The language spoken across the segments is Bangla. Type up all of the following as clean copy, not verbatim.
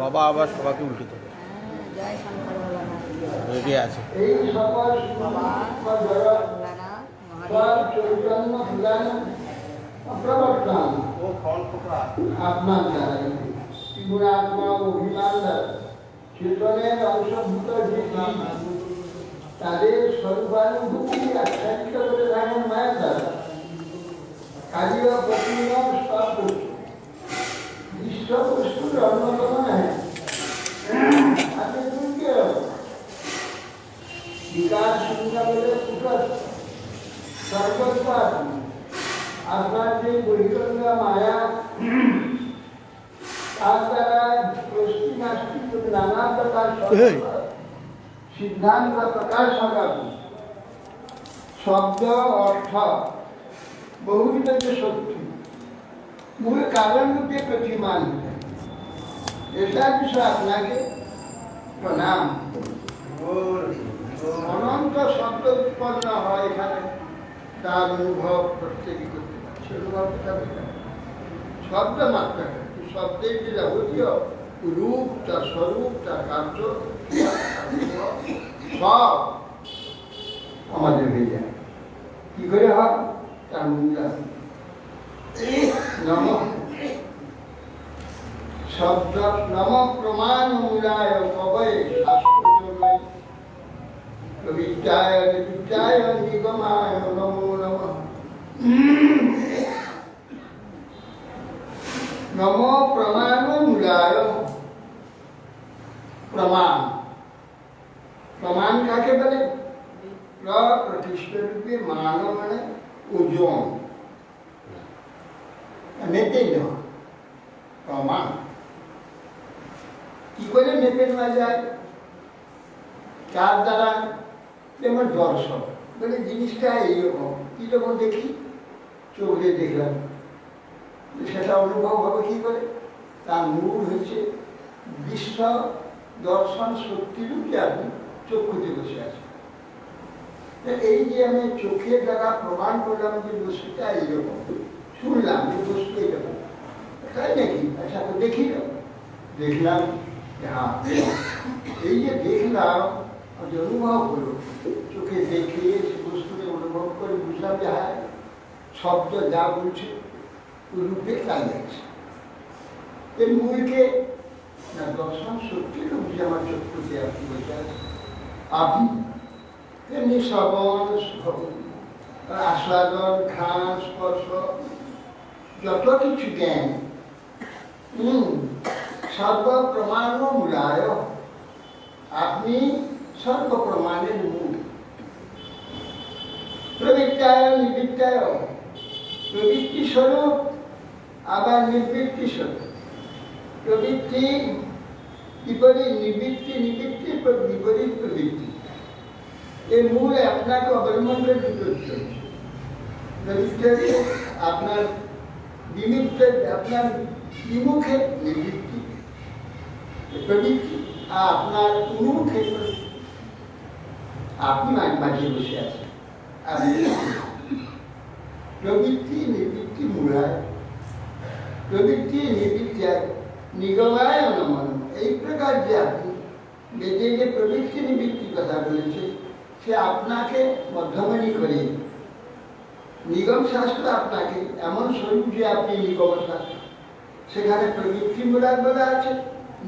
বাবা আবার সবাইকে উল্টে দেবে, রেডি আছে। আপনার দ্বারাই ত্রিপুরাত্মা অভিমান দ্বারা চেতনের অংশভূত যে তাদের স্বরূপানুভূতি আখ্যায়িত করে থাকেন মায়ের দ্বারা। কাজীয় প্রতিমা সব বিশ্ববস্তুর অন্যতম নয়। আপনি দুর্গে বিকাশ শূন্য বলে সর্বত্র আপনার যে বহিরঙ্গ মায়া তার দ্বারা গোষ্ঠী নাস্তিক নানা প্রকার সিদ্ধান্ত প্রকাশ হবে। শব্দ অর্থ বহুবিধ যে শক্তি মূল কারণ রূপে প্রতিমান এটার বিষয়ে আপনাকে প্রণাম। অনন্ত শব্দ উৎপন্ন হয় এখানে, তার অনুভব প্রত্যেকে করতে পারছে। শব্দ মাত্রা শব্দের যে যাবতীয় রূপ, তার স্বরূপ, তার কার্য সব আমাদের হয়ে যায়। কি করে হয়? তার মূল্য নম শব্দ নম প্রমাণ মূলায় কবয়ে বিদ্যায় বিদ্যায় নিগমায় নমো নমঃ। নম প্রমাণ মূলায়। প্রমাণ প্রমাণ কাকে বলে? প্রতিষ্ঠা রূপে মান মানে ওজন, মেপে নেওয়া। প্রমাণ কি করে মেপে নেওয়া যায়? কার দ্বারা? যেমন দর্শন বলে জিনিসটা এইরকম, কি যখন দেখি চোখে দেখলাম, সেটা অনুভব হবে কি করে? তার মূল হচ্ছে বিশ্ব দর্শন শক্তিরূপে আপনি চক্ষুতে বসে আছে। এই যে আমি চোখের দ্বারা প্রমাণ করলাম যে বস্তুটা এইরকম, শুনলাম যে বস্তু এইরকম, তাই নাকি? আচ্ছা তো দেখি না, দেখলাম হ্যাঁ, এই যে দেখলাম যে অনুভব হলো, চোখে দেখে সে বস্তুকে অনুভব করে বুঝলাম যে হ্যাঁ শব্দ যা বলছে রূপে তাই যাচ্ছে। এর মূলকে না দর্শন শক্তি রূপ যে আমার চক্ষুতে আপনি বসে আছে। আপনি তেমনি শ্রবণ, আস্বাদন, ঘ্রাণ, স্পর্শ, যত কিছু জ্ঞান সর্বপ্রমাণ মূলায়। আপনি সর্বপ্রমাণের মূল। প্রবৃত্তায় নিবৃত্তায়, প্রবৃত্তি স্বরূপ আবার নিবৃত্তি স্বরূপ। প্রবৃত্তি বিপরীত নিবৃত্তি, নিবৃত্তি বিপরীত প্রবৃত্তি। এর মূলে আপনাকে অবলম্বন করে দুটো চলছে। প্রবৃত্তি আপনার বিমুক্ত, আপনার বিমুখে নিবৃত্তি প্রবৃত্তি, আর আপনার উন্মুখে আপনি মাঝে বসে আছেন। প্রবৃত্তি নিবৃত্তি মূলায়, প্রবৃত্তি নিবৃত্তি নিগমায় নমন। এই প্রকার যে আপনি বেদে যে প্রবৃত্তি নিবৃত্তির কথা বলেছে, সে আপনাকে মধ্যমণি করে। নিগম শাস্ত্র আপনাকে এমন স্বরূপ যে আপনি নিগম শাস্ত্র, সেখানে প্রবৃত্তি মূলা বলা আছে,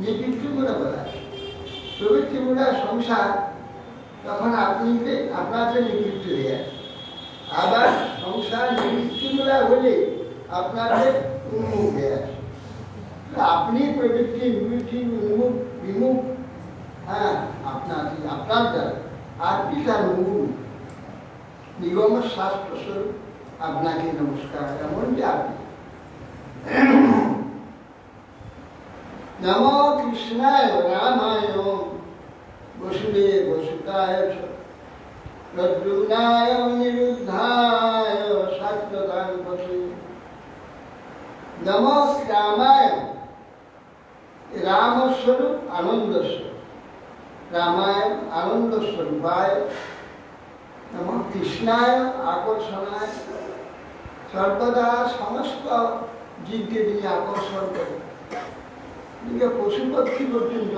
নিবৃত্তি মূলা বলা আছে। প্রবৃত্তি মূলা সংসার, তখন আপনি আপনাকে নিবৃত্তি হয়ে আছে। আবার সংসার নিবৃত্তি মূলা হলে আপনাদের উন্মুখ হয়ে আছে। আপনি প্রবৃত্তি নিবৃত্তি উন্মুখ বিমুখ, হ্যাঁ আপনার দ্বারা আপনি তার মূল। নিগম শাস্ত্র স্বরূপ আপনাকে নমস্কার। এমন যে আপনি নম কৃষ্ণায় রামায় বসুদেব বসুতায় প্রদ্যুম্নায় নিরুদ্ধায় শাশ্বতাং পশু। নম রামায়, রামস্বরূপ আনন্দ স্বরূপ, রামায়ণ আনন্দ স্বরূপায়। নম কৃষ্ণায় আকর্ষণায়, সর্বদা সমস্ত জীবকে তিনি আকর্ষণ করেন। পশু পক্ষী পর্যন্ত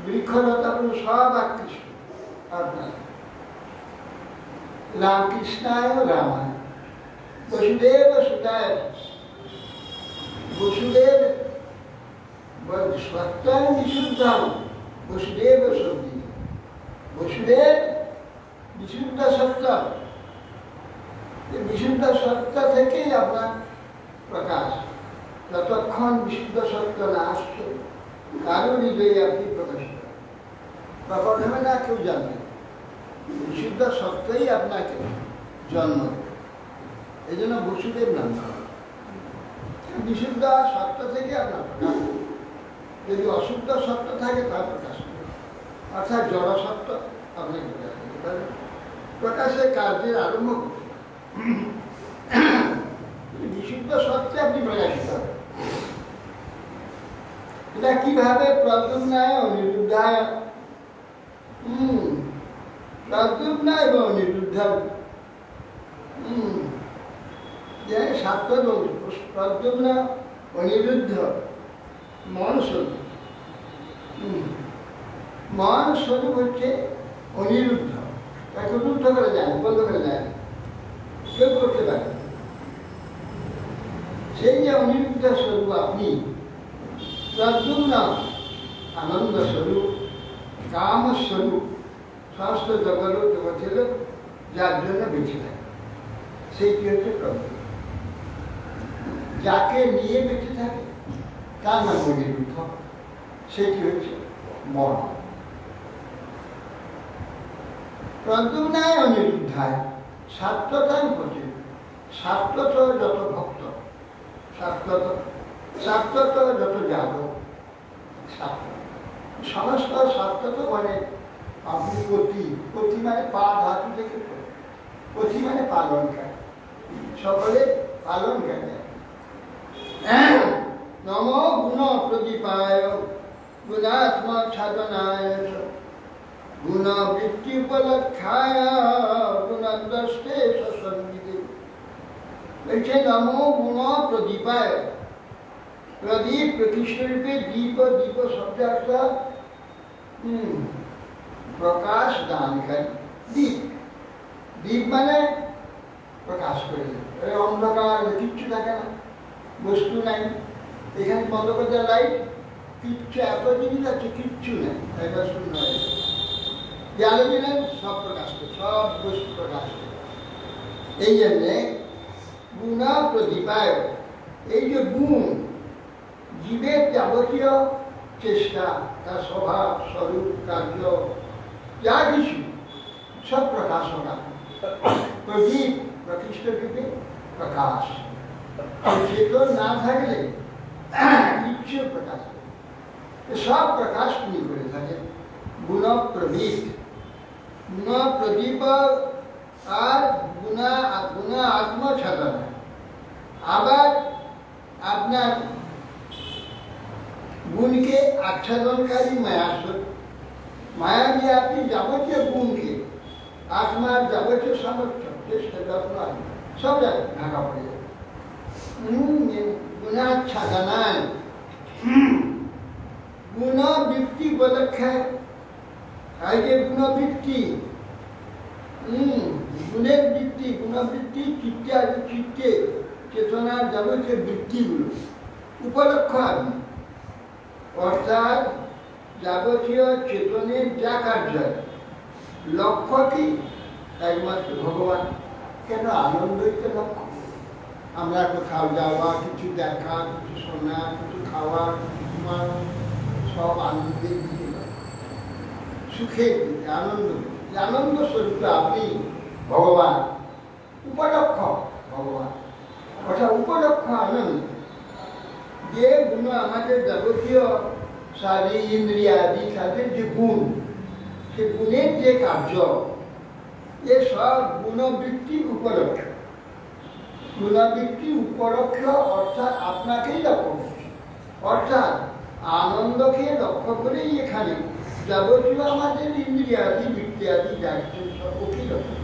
বৃক্ষলতা সব আকৃষ্ট আপনার। রামকৃষ্ণায় রামায় বসুদেব সুতায় বসুদেব সত্যায় বিশুদ্ধম বসুদেব সত্যি বসুদেব বিশুদ্ধ সত্য। বিশুদ্ধ সত্য থেকেই আপনার প্রকাশ। যতক্ষণ বিশুদ্ধ সত্য না আসছে কারো হৃদয়ে আপনি প্রকাশিত প্রকট হবে না, কেউ জানবে। বিশুদ্ধ সত্যই আপনাকে জন্ম। এই জন্য বসুদেব নাম। বিশুদ্ধ সত্য থেকে আপনার প্রকাশ। যদি অশুদ্ধ সত্য থাকে তার প্রকাশ হবে, অর্থাৎ জড় সত্য আপনি প্রকাশ করতে পারবেন। প্রকাশের কার্যের আরম্ভ করতে বিশুদ্ধ সত্যে আপনি প্রকাশিত হবেন। এটা কিভাবে? প্রদ্যুম্নায় অনিরুদ্ধায়। প্রদ্যুম্নায় এবং অনিরুদ্ধায় সাতটা প্রদ্যুম্ন অনিরুদ্ধ মন স্বরূপ। মন স্বরূপ হচ্ছে অনিরুদ্ধ। তাকে রুদ্ধ করে যায়, বন্ধ করে যায়, কেউ করতে পারে। সেই যে অনিরুদ্ধ স্বরূপ আপনি, প্রদ্যুম্ন আনন্দ স্বরূপ, কাম স্বরূপ, সমস্ত জগৎ ছিল যার জন্য বেঁচে থাকে, সেইটি হচ্ছে প্রদ্যুম্ন। যাকে নিয়ে বেঁচে থাকে তার নাম অনিরুদ্ধ, সেটি হচ্ছে মন। প্রদ্যুম্নায় অনিরুদ্ধায় সাত্বতায় হচ্ছে সাত্বত যত ভক্ত, সাত্বত যত যাদব, সমস্ত সাত্বত মানে আপনি পতি মানে পা ধাতু থেকে, পতি মানে পালনকারী, সকলে পালনকারী। নম গুণ প্রদীপায় গুণাত্মা সাধনায় গুণ বৃত্তি উপলক্ষায় গুণদ্রষ্টে সঙ্গীতে। বলছে নম গুণ প্রদীপায়। প্রদীপ প্রতিষ্ঠারূপে দীপ, দীপ শব্দ অর্থাৎ প্রকাশ দানকারী। দীপ, দীপ মানে প্রকাশ করে দেবে। অন্ধকার কিচ্ছু থাকে না, বস্তু নাই, এখানে বন্ধ করে দেওয়া লাইট, কিচ্ছু এত জিনিস আছে, কিচ্ছু নেই, একবার শূন্য হয়ে যাবে। জ্বালে দিলেন সব প্রকাশ করে, সব বস্তু প্রকাশ করে। এই জন্যে গুণা প্রদীপায়, এই যে গুণ জীবের যাবতীয় চেষ্টা, তার স্বভাব স্বরূপ কার্য যা কিছু সব প্রকাশ করা। প্রদীপ প্রতিষ্ঠ রূপে প্রকাশ। চেতন না থাকলে কিচ্ছু প্রকাশ করে, সব প্রকাশ তিনি করে থাকেন। গুণ প্রদীপ, গুণ প্রদীপ আর গুণ আত্মসাধনা। আবার আপনার গুণকে আচ্ছাদনকারী মায়াস্বর। মায়া দিয়ে আপনি যাবতীয় গুণকে, আত্মার যাবতীয় সামর্থ্য, চেষ্টা, যত্ন সব জায়গায় ঢাকা পড়ে যাবে। গুণাচ্ছাদনায় গুণবৃত্তি উপলক্ষায়। এই যে গুণবৃত্তি, গুণের বৃত্তি, গুণবৃত্তি চিত্তে আছে, চিত্তে চেতনার যাবতীয় বৃত্তিগুলো উপলক্ষ আপনি, অর্থাৎ যাবতীয় চেতনের যা কার্য লক্ষ্য কি? একমাত্র ভগবান। কেন? আনন্দই তো লক্ষ্য। আমরা কোথাও যাওয়া, কিছু দেখা, কিছু শোনা, কিছু খাওয়া, কিছু সব আনন্দের দিকে, সুখের দিকে, আনন্দ স্বরূপ আপনি ভগবান। উপলক্ষ ভগবান, অর্থাৎ উপলক্ষ আনন্দ। যে গুণ আমাদের যাবতীয় শারীরিক ইন্দ্রিয়াদি তাদের যে গুণ, সে গুণের যে কার্য, এ সব গুণবৃত্তি উপলক্ষ। গুণবৃত্তি উপলক্ষ অর্থাৎ আপনাকেই লক্ষ্য করছে, অর্থাৎ আনন্দকে লক্ষ্য করেই এখানে যাবতীয় আমাদের ইন্দ্রিয়াদি বৃত্তিয়াদি যাচ্ছে সব ওকেই লক্ষ্য।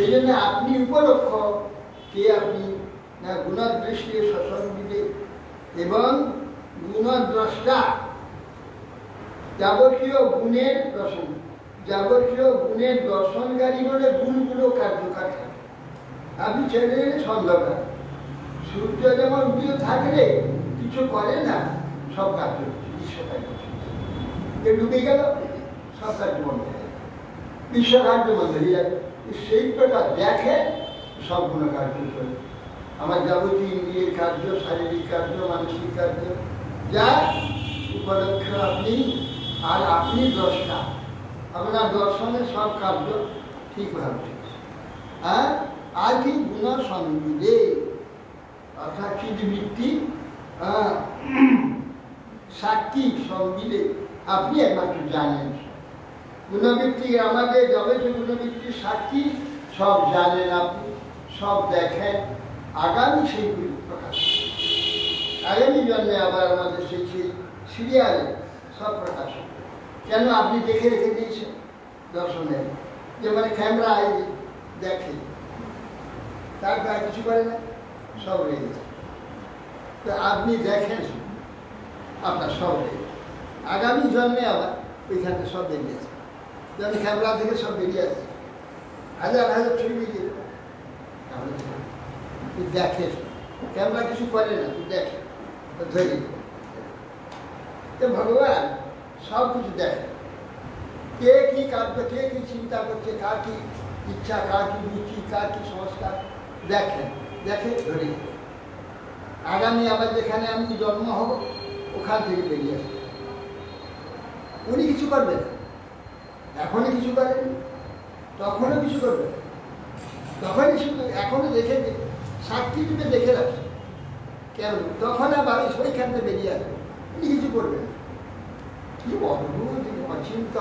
এই জন্য আপনি উপলক্ষ, কে আপনি? না গুণদৃষ্টি সসংবিদে এবং গুণদ্রষ্টা যাবতীয় গুণের দর্শন, যাবতীয় গুণের দর্শনকারী বলে গুণগুলো কার্যকর থাকে। আপনি ছেড়ে দিলে সন্ধ্যাকার, সূর্য যেমন উদয় থাকলে কিছু করে না, সব কার্য বিশ্ব কার্য ডুবে গেল, সব কার্য বন্ধ হয়ে গেল, বিশ্ব কার্য বন্ধ হয়ে যাবে। সেই প্রকার দেখে সব গুণ কার্য করে। আমার যাবতীয় ইন্দ্রিয়ের কার্য, শারীরিক কার্য, মানসিক কার্য যা উপলক্ষ আপনি, আর আপনি দ্রষ্টা, আপনার দর্শনের সব কার্য ঠিকভাবে ঠিক। আর কি গুণ সংবিদে অর্থাৎ চিদবৃত্তি সাক্ষী সংবিদে আপনি একমাত্র জানেন। গুণবৃত্তি আমাদের যাবতীয় গুণবৃত্তির সাক্ষী সব জানেন আপনি, সব দেখেন। আগামী সেইগুলি প্রকাশ, আগামী জন্মে আবার আমাদের সেই সিরিয়ালে সব প্রকাশ। কেন আপনি দেখে রেখে দিয়েছেন দর্শনে, যে মানে ক্যামেরা দেখে, তার গায়ে কিছু করে না, সব রেখে যায়। তো আপনি দেখেন, আপনার সব রেখে আগামী জন্মে আবার ওইখানে সব বেরিয়েছে, যেন ক্যামেরা থেকে সব বেরিয়ে আসে, হাজার হাজার ছবি বেরিয়ে তুই দেখে, ক্যামেরা কিছু করে না, তুই দেখে ধরে। তো ভগবান সব কিছু দেখে, কে কি কাজ, কে কি চিন্তা করছে, কার কি ইচ্ছা, কার কি রুচি, কার কি সংস্কার দেখেন, দেখে ধরে। আগামী আবার যেখানে আমি জন্ম হব ওখান থেকে বেরিয়ে আসবে। উনি কিছু করবেন, এখনই কিছু করেন, তখনও কিছু করবেন, তখনই শুধু এখনো দেখে সাক্ষী রূপে দেখে রাখে। কেন তখন আবার ওইখান থেকে বেরিয়ে আসবে, উনি কিছু করবেন। কি অদ্ভুত অচিন্ত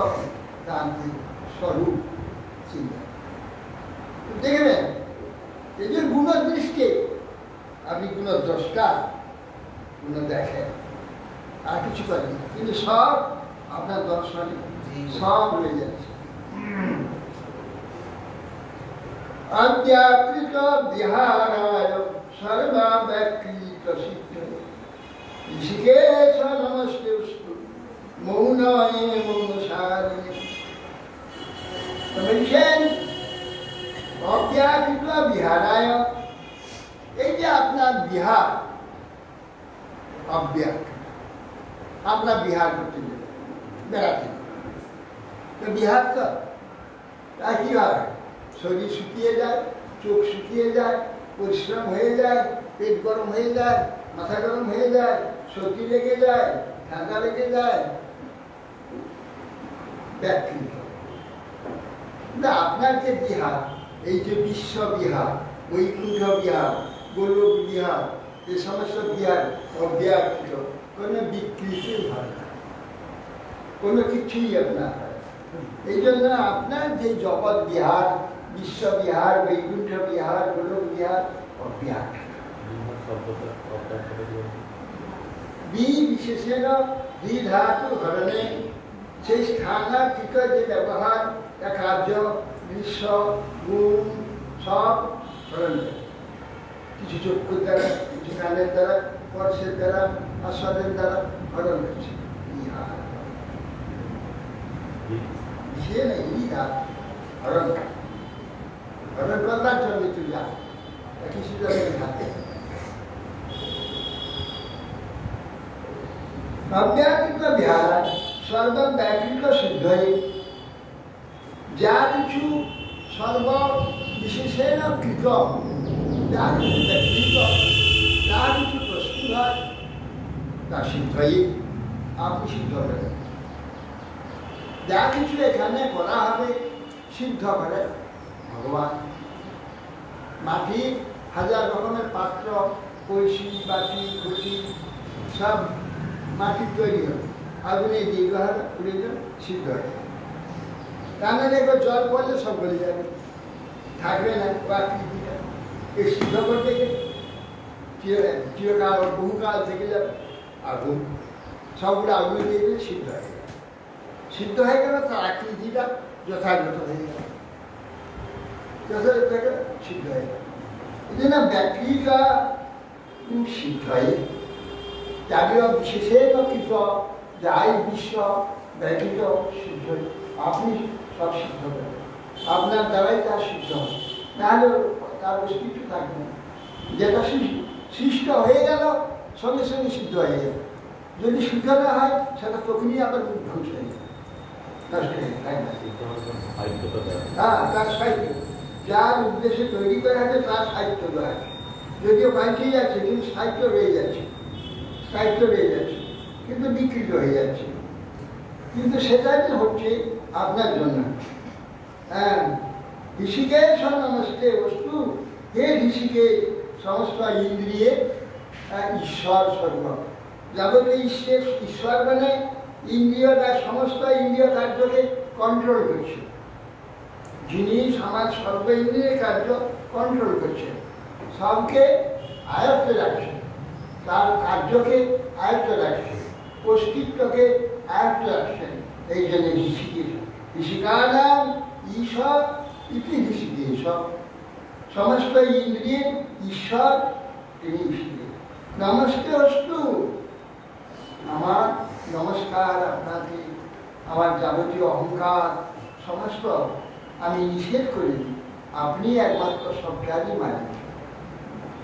তান্ত্রিক স্বরূপ চিন্তা দেখবেন। এই যে গুণদৃষ্টি, আপনি গুণদ্রষ্টা, গুণ দেখেন, আর কিছু করেন না, কিন্তু সব আপনার দর্শনে সব রয়ে যাচ্ছে। অব্যাকৃত বিহারায় সর্বাব্যাকৃত সিদ্ধ ঋষিকেশ নমস্তে মৌনয়ে মৌনসারিণে। বলছেন অব্যাকৃত বিহারায়, এই যে আপনার বিহার, অব্যাকৃত, আপনার বিহার করতে বেড়াতে, তো বিহার তো তা কি হয়, শরীর শুকিয়ে যায়, চোখ শুকিয়ে যায়, পরিশ্রম হয়ে যায়, পেট গরম হয়ে যায়, মাথা গরম হয়ে যায়, সর্দি লেগে যায়, ঠান্ডা লেগে যায়, ব্যাকৃত। না আপনার যে বিহার, এই যে বিশ্ব বিহার, বৈকুণ্ঠ বিহার, গোলক বিহার, এই সমস্ত বিহার অব্যাকৃত, কোনো বিকৃতি হয় না, কোনো কিছুই আপনার। এই জন্য আপনার যে জগৎ বিহার, বিশ্ব বিহার, বৈকুণ্ঠ বিহার, গোলক বিহার অব্যাকৃত। বিশেষেণ দ্বিধাতু ধরনে, সেই স্থানার্থিক যে ব্যবহার, কার্য, দৃশ্য, গুণ সব ধরনের, কিছু চক্ষুর দ্বারা, কিছু কানের দ্বারা, স্পর্শের দ্বারা, আস্বাদের দ্বারা ধরন হচ্ছে বিহার। সে নেই বিহার হরণ, হরণ করবার জন্য তুই যা কিছু থাকে। অব্যাকৃত বিহার সর্বব্যাকৃত সিদ্ধ, যা কিছু সর্ববিশেষেণ কৃত, যা কিছু ব্যক্তিগত, যা কিছু প্রস্তুত হয় তা সিদ্ধই, আপনি সিদ্ধ করেন। যা কিছু এখানে করা হবে সিদ্ধ করে ভগবান। মাটির হাজার রকমের পাত্র, কলসি, বাটি, খুঁটি সব মাটির তৈরি হবে, আগুনে দিয়ে ব্যবহার উড়ে যাবে, সিদ্ধ হয়ে যাবে। রান্না দেখবে জল পড়লে সব গলে যাবে, থাকবে না আকৃতিটা। এই সিদ্ধ করতে গেলে চিরকাল, বহুকাল থেকে যাবে। আগুন সবগুলো আগুনে দিয়ে দিলে সিদ্ধ হয়ে যাবে। সিদ্ধ হয়ে গেলে তার আকৃতিটা যথাযথ হয়ে যাবে, যথাযথ সিদ্ধ হয়ে যাবে। এই জন্য ব্যাখ্যিকা সিদ্ধয়ে জাতীয় বিশেষের কৃত যাই বিশ্ব ব্যতীত সিদ্ধ, আপনি সব সিদ্ধ করেন, আপনার দ্বারাই তা সিদ্ধ হবে, নাহলে তার অস্তিত্ব থাকবে না। যেটা সৃষ্ট হয়ে গেল সঙ্গে সঙ্গে সিদ্ধ হয়ে গেল, যদি সিদ্ধ না হয় সেটা তখনই আবার ধ্বংস হয়ে যাবে, নষ্ট হয়ে যায়, তাই না? হ্যাঁ, তার সাহিত্য যার উদ্দেশ্যে তৈরি করা আছে তার সাহিত্য দেওয়া আছে, যদিও পাল্টেই যাচ্ছে কিন্তু সাহিত্য রয়ে যাচ্ছে, সাহিত্য রয়ে যাচ্ছে কিন্তু বিকৃত হয়ে যাচ্ছে, কিন্তু সেটাই হচ্ছে আপনার জন্য। হ্যাঁ, ঋষিকেশ নমস্তে বস্তু, হে ঋষিকেশ সমস্ত ইন্দ্রিয়ে ঈশ্বর স্বর্গ, যাবতীয় ঈশ্বর মানে ইন্দ্রিয়টা, সমস্ত ইন্দ্রিয় কার্যকে কন্ট্রোল করছে, যিনি সমাজ সর্ব ইন্দ্রিয়ের কার্য কন্ট্রোল করছে, সবকে আয়ত্তে রাখছে, তার কার্যকে আয়ত্তে রাখছে, অস্তিত্বকে আয়ত্তে রাখছেন। এই জন্য ঋষিকেশ, ঋষিকার নাম ঈশ্বর ইতি ঋষিকেশ, সমস্ত ইন্দ্রিয়ের ঈশ্বর তিনি ঋষিকেশ। নমস্তে অস্তু, আমার নমস্কার আপনাকে, আমার যাবতীয় অহংকার সমস্ত আমি নিষেধ করে দিই, আপনি একমাত্র সবটারই মালিক।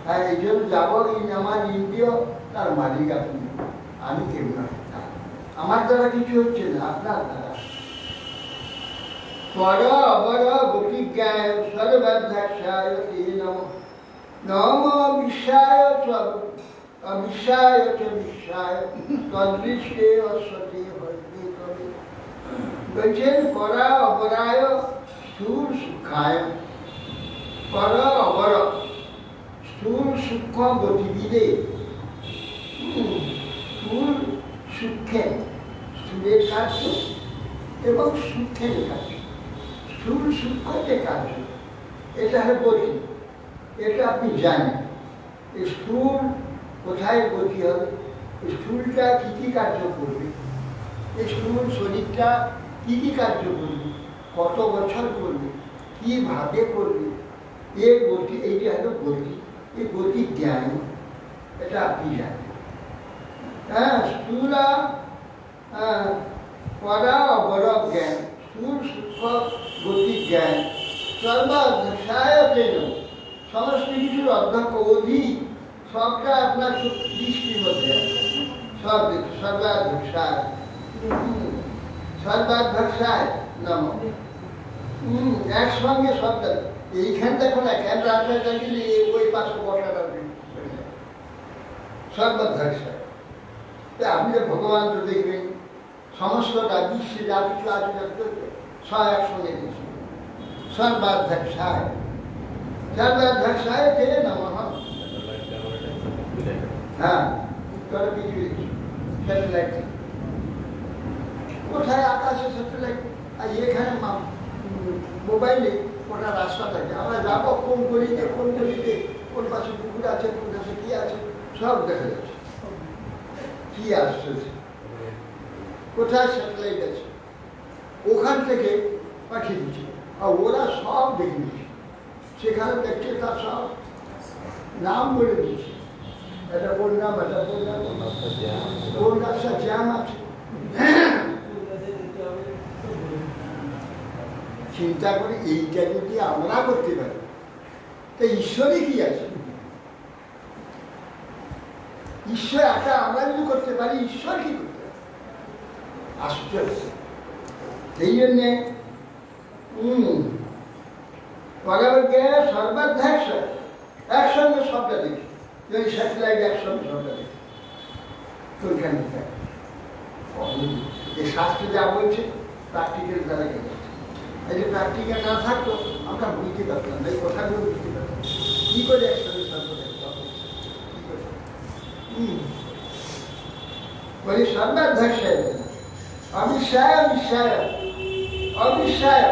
হ্যাঁ, এই জন্য যাবো আমার ইন্দ্রিয়, তার মালিক আপনি, আমি কেউ না, আমার দ্বারা কিছু হচ্ছে না, আপনার দ্বারা। পর অবর গতিজ্ঞায় সর্বাধ্যাক্ষায় নমঃ, নম বিশ্বায় অবিশ্বায় চ বিশ্বায় তদৃষ্টে অশ্বতে হরিতে কবি। বলছেন পরা অপরায় স্থূল সূক্ষ্মায়, পর অপর স্থূল সূক্ষ্ম গতিবিদে, স্থূল সূক্ষ্মে, স্থূলের কার্য এবং সূক্ষ্মের কার্য, স্থূল সূক্ষ্মতে কার্য, এটা হলো গতি, এটা আপনি জানেন। এই স্থূল কোথায় গতি হবে, স্থূলটা কী কী কার্য করবে, এই স্থূল শরীরটা কী কী কার্য করবে, কত বছর করবে, কীভাবে করবে, এর গতি, এইটা হলো গতি, এই গতি জ্ঞান, এটা আপনি জানেন। হ্যাঁ, স্থূলা পরা অপর জ্ঞান, স্থূল সূক্ষ্ম গতি জ্ঞান, সর্বাধ্যায়তেন, সমস্ত কিছুর অধ্যক্ষ অধিক, সবটা আপনার দৃষ্টির মধ্যে আছে, সব সর্বাধ্যায়, সর্বাধ্যায় নম, একসঙ্গে সবটা। এইখান দেখো না, কেন রাস্তাটা গেলে ওই পাশে বসাটা সর্বাধ্যায়। আপনি যে ভগবান তো দেখবেন সমস্তটা বিশ্বে যা কিছু আছে সব একসঙ্গে দিয়েছে, সর্বাধ্যায়, সর্বাধ্যায় কে নমঃ। হ্যাঁ, পৃথিবী স্যাটেলাইট, কোথায় আকাশে স্যাটেলাইট, আর এখানে মোবাইলে ওটা রাস্তা থাকে, আমরা যাবো কোন গলিতে কোন পাশে পুকুর আছে, কোন পাশে কি আছে, সব দেখা যাচ্ছে, কি আসছে, কোথায় স্যাটেলাইট আছে, ওখান থেকে পাঠিয়ে দিচ্ছে, আর ওরা সব দেখে দিচ্ছে, সেখানে দেখছে তার সব নাম বলে দিচ্ছে, এটা কোন নাম, এটা কোন নাম, কোন রাস্তা জ্যাম আছে। চিন্তা করি এইটা যদি আমরা করতে পারি, তো ঈশ্বরে কি আছে, ঈশ্বর একা আমরা যদি করতে পারি, ঈশ্বর কি করতে পারে, আশ্চর্য। সেই জন্যে বরাবর গিয়ে সর্বাধ্যায় একসঙ্গে সবটা দেখি, যদি স্যাটেলাইট একসঙ্গে সবটা দেখি, কোনখানে এই শাস্ত্রে যা বলছে প্র্যাকটিক্যাল দ্বারা গেছে, এই যে প্র্যাকটিক্যাল না থাকতো আমরা বুঝতে পারতাম না, এই কথাগুলো বুঝতে পারতাম কি করে একসঙ্গে সর্বদা বলি সর্বাধ্যায়, অবিশ্বায় বিশ্বায়, অবিশ্বায়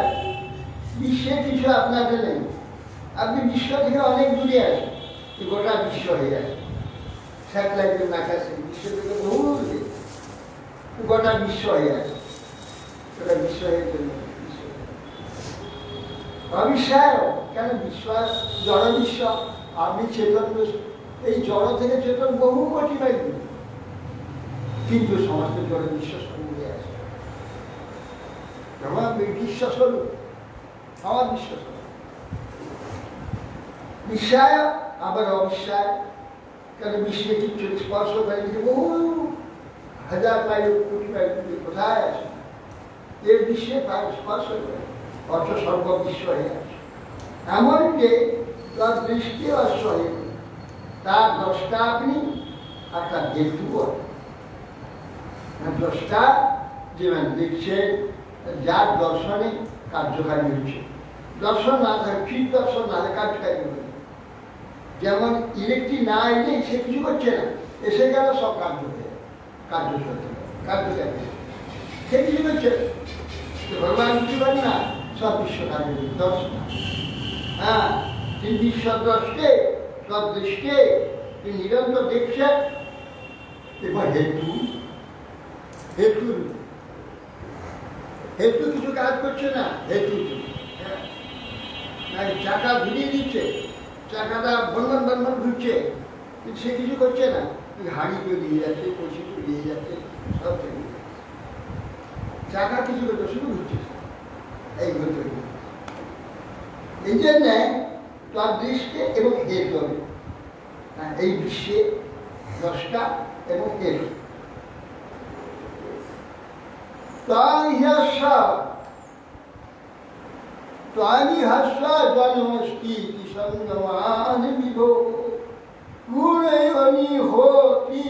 বিশ্বে কিছু আপনাকে নেই, আপনি বিশ্ব থেকে অনেক দূরে আছেন, গোটা বিশ্ব হয়ে আছে, স্যাটেলাইটের নাকাশে বিশ্ব থেকে বহু দূরে, গোটা বিশ্ব হয়ে আছে, গোটা বিশ্ব হয়ে গেল। অবিশ্বায় কেন, বিশ্ব জড় বিশ্ব, আমি চেতন, এই জড় থেকে চেতন বহু কোটি মাইল দূরে। কিন্তু সমস্ত জড়ে বিশ্বাস করে আছে। আমার বিশ্বাস হলো, আমার বিশ্বাস হলো বিশ্বায় আবার অবিশ্বায়। কারণ বিশ্বে কিছু স্পর্শ করে কিন্তু বহু হাজার মাইল কোটি মাইল দূরে কোথায় আছে, এর বিশ্বে তার স্পর্শ করে অর্থ সর্ব বিশ্ব হয়ে আছে। এমন যে তার দৃষ্টি অসহায়, তার দ্রষ্টা আপনি আর তার দেখতেও দ্রষ্টা যেমন দেখছে, যার দর্শনে কার্যকারী হচ্ছে। দর্শন না থাকে, ঠিক দর্শন না হলে কার্যকারী হবে। যেমন ইলেকট্রিক না এলে সে কিছু করছে না, এসে গেল সব কার্য হয়ে কার্যকারী সে কিছু করছে ভগবান কিছু করেন না, সব বিশ্ব কার্য দর্শন। হ্যাঁ, তিনি বিশ্ব দ্রষ্টে সব দৃষ্টে তিনি নিরন্তর দেখছে। এবার হেতু কিছু কাজ করছে না, হেতু চাকা ঘুরিয়ে দিচ্ছে, চাকাটা বন্ধন বন্ধন ঘুরছে, কিন্তু সে কিছু করছে না। হাঁড়ি তৈরি যাচ্ছে, কচি তৈরি যাচ্ছে, সব তৈরি চাকা কিছু করছে, শুধু ঘুরছে। এই ঘুরতে এই জন্যে তার দৃষ্টি এবং হেতু হবে। এই বিশ্বে দ্রষ্টা এবং হেতু। জন্মষ্টি সঙ্গমান বিভো গুণে অনিহতি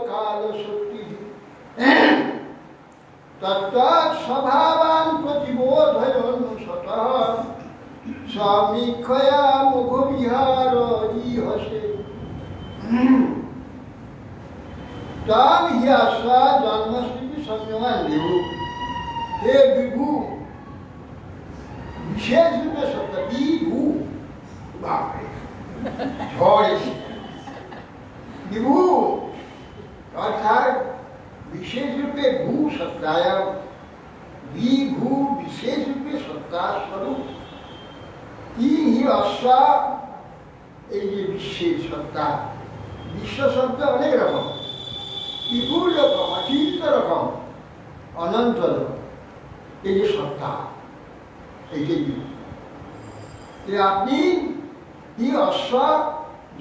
কাল শক্তি তত্ত্বাৎ স্বভাবান প্রতিবোধয়ন স্বতঃ সমীক্ষয়া মুখবিহার ইহসে তাম হিয়াসা জন্মস্থিতি সংযমান বিভু। হে বিভু, বিশেষ রূপে সত্য বিভু, বাপরে ঝড় এসে বিভু অর্থাৎ বিশেষ রূপে ভূ সত্তায়, বিভু বিশেষ রূপে সত্তার স্বরূপ। কি হি অশ্বা, এই যে বিশ্বের সত্তা, বিশ্ব শব্দ অনেক রকম, বিপুল রকম, অচিন্ত রকম, অনন্ত রকম। এই যে সত্তা, এই যে আপনি হি অশ্ব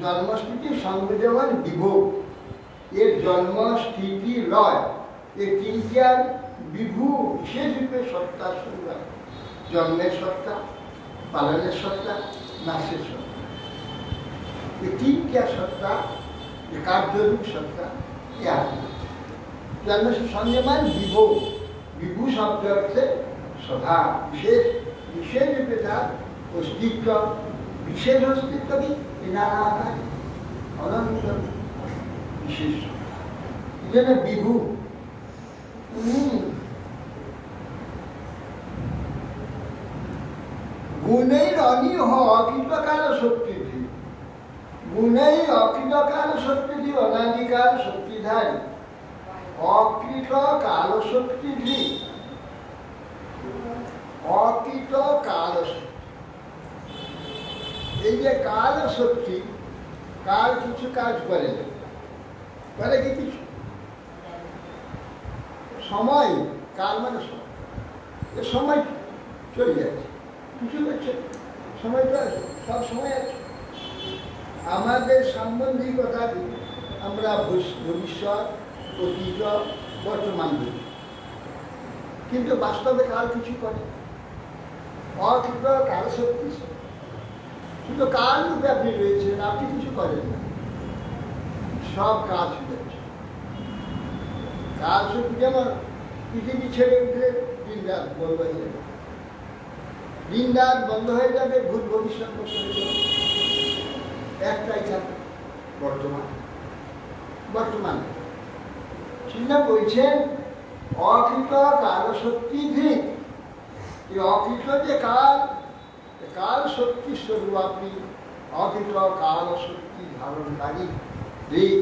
জন্মস্থিতি সংযোজন বিভোগ, এর জন্ম স্থিতি লয়, এর তিনটি আর বিভু বিশেষ রূপে সত্তা সংজ্ঞা। জন্মের সত্তা, পালনের সত্তা, নাশের সত্তা, এই তিনটা সত্তা, কার্যরূপ সত্তা। জন্ম সংযমান বিভু, বিভু শব্দ অর্থে সভা, বিশেষ বিশেষ রূপে তার অস্তিত্ব, বিশেষ অস্তিত্ব কি নানাকার অনন্ত বিশেষ, এই জন্য বিভু। গুণের অনিহ অকৃতকাল শক্তিধি, গুণের অকৃতকাল শক্তিধি, অনাদিকাল শক্তিধারী, অকৃত কাল শক্তিধি, অকৃত কাল শক্তি। এই যে কাল শক্তি, কাল কিছু কাজ করে কি কিছু সময়, কাল মানে সময়, সময় চলে যাচ্ছে, কিছু করছে, সময় তো আছে, সব সময় আছে। আমাদের সাম্বন্ধিকতা আমরা ভবিষ্যৎ, অতীত, বর্তমান বুঝি, কিন্তু বাস্তবে কাল কিছু করে। অকৃত কাল শক্তি, শুধু কাল রূপে আপনি রয়েছেন, আপনি কিছু করেন না, সব কাজ হয়ে যাচ্ছে। কাল শক্তি যেমন পৃথিবী ছেড়ে উঠলে দিন রাত বন্ধ হয়ে যাবে, দিন রাত বন্ধ হয়ে যাবে, ভূত ভবিষ্যৎ করতে হয়ে যাবে, একটাই থাকবে বর্তমান। বর্তমান চিন্তা বলছেন অকৃত কাল শক্তি ধীর, এই অকৃত যে কাল, কাল শক্তি স্বরূপ আপনি, অকৃত কাল শক্তি ধারণকারী দিক।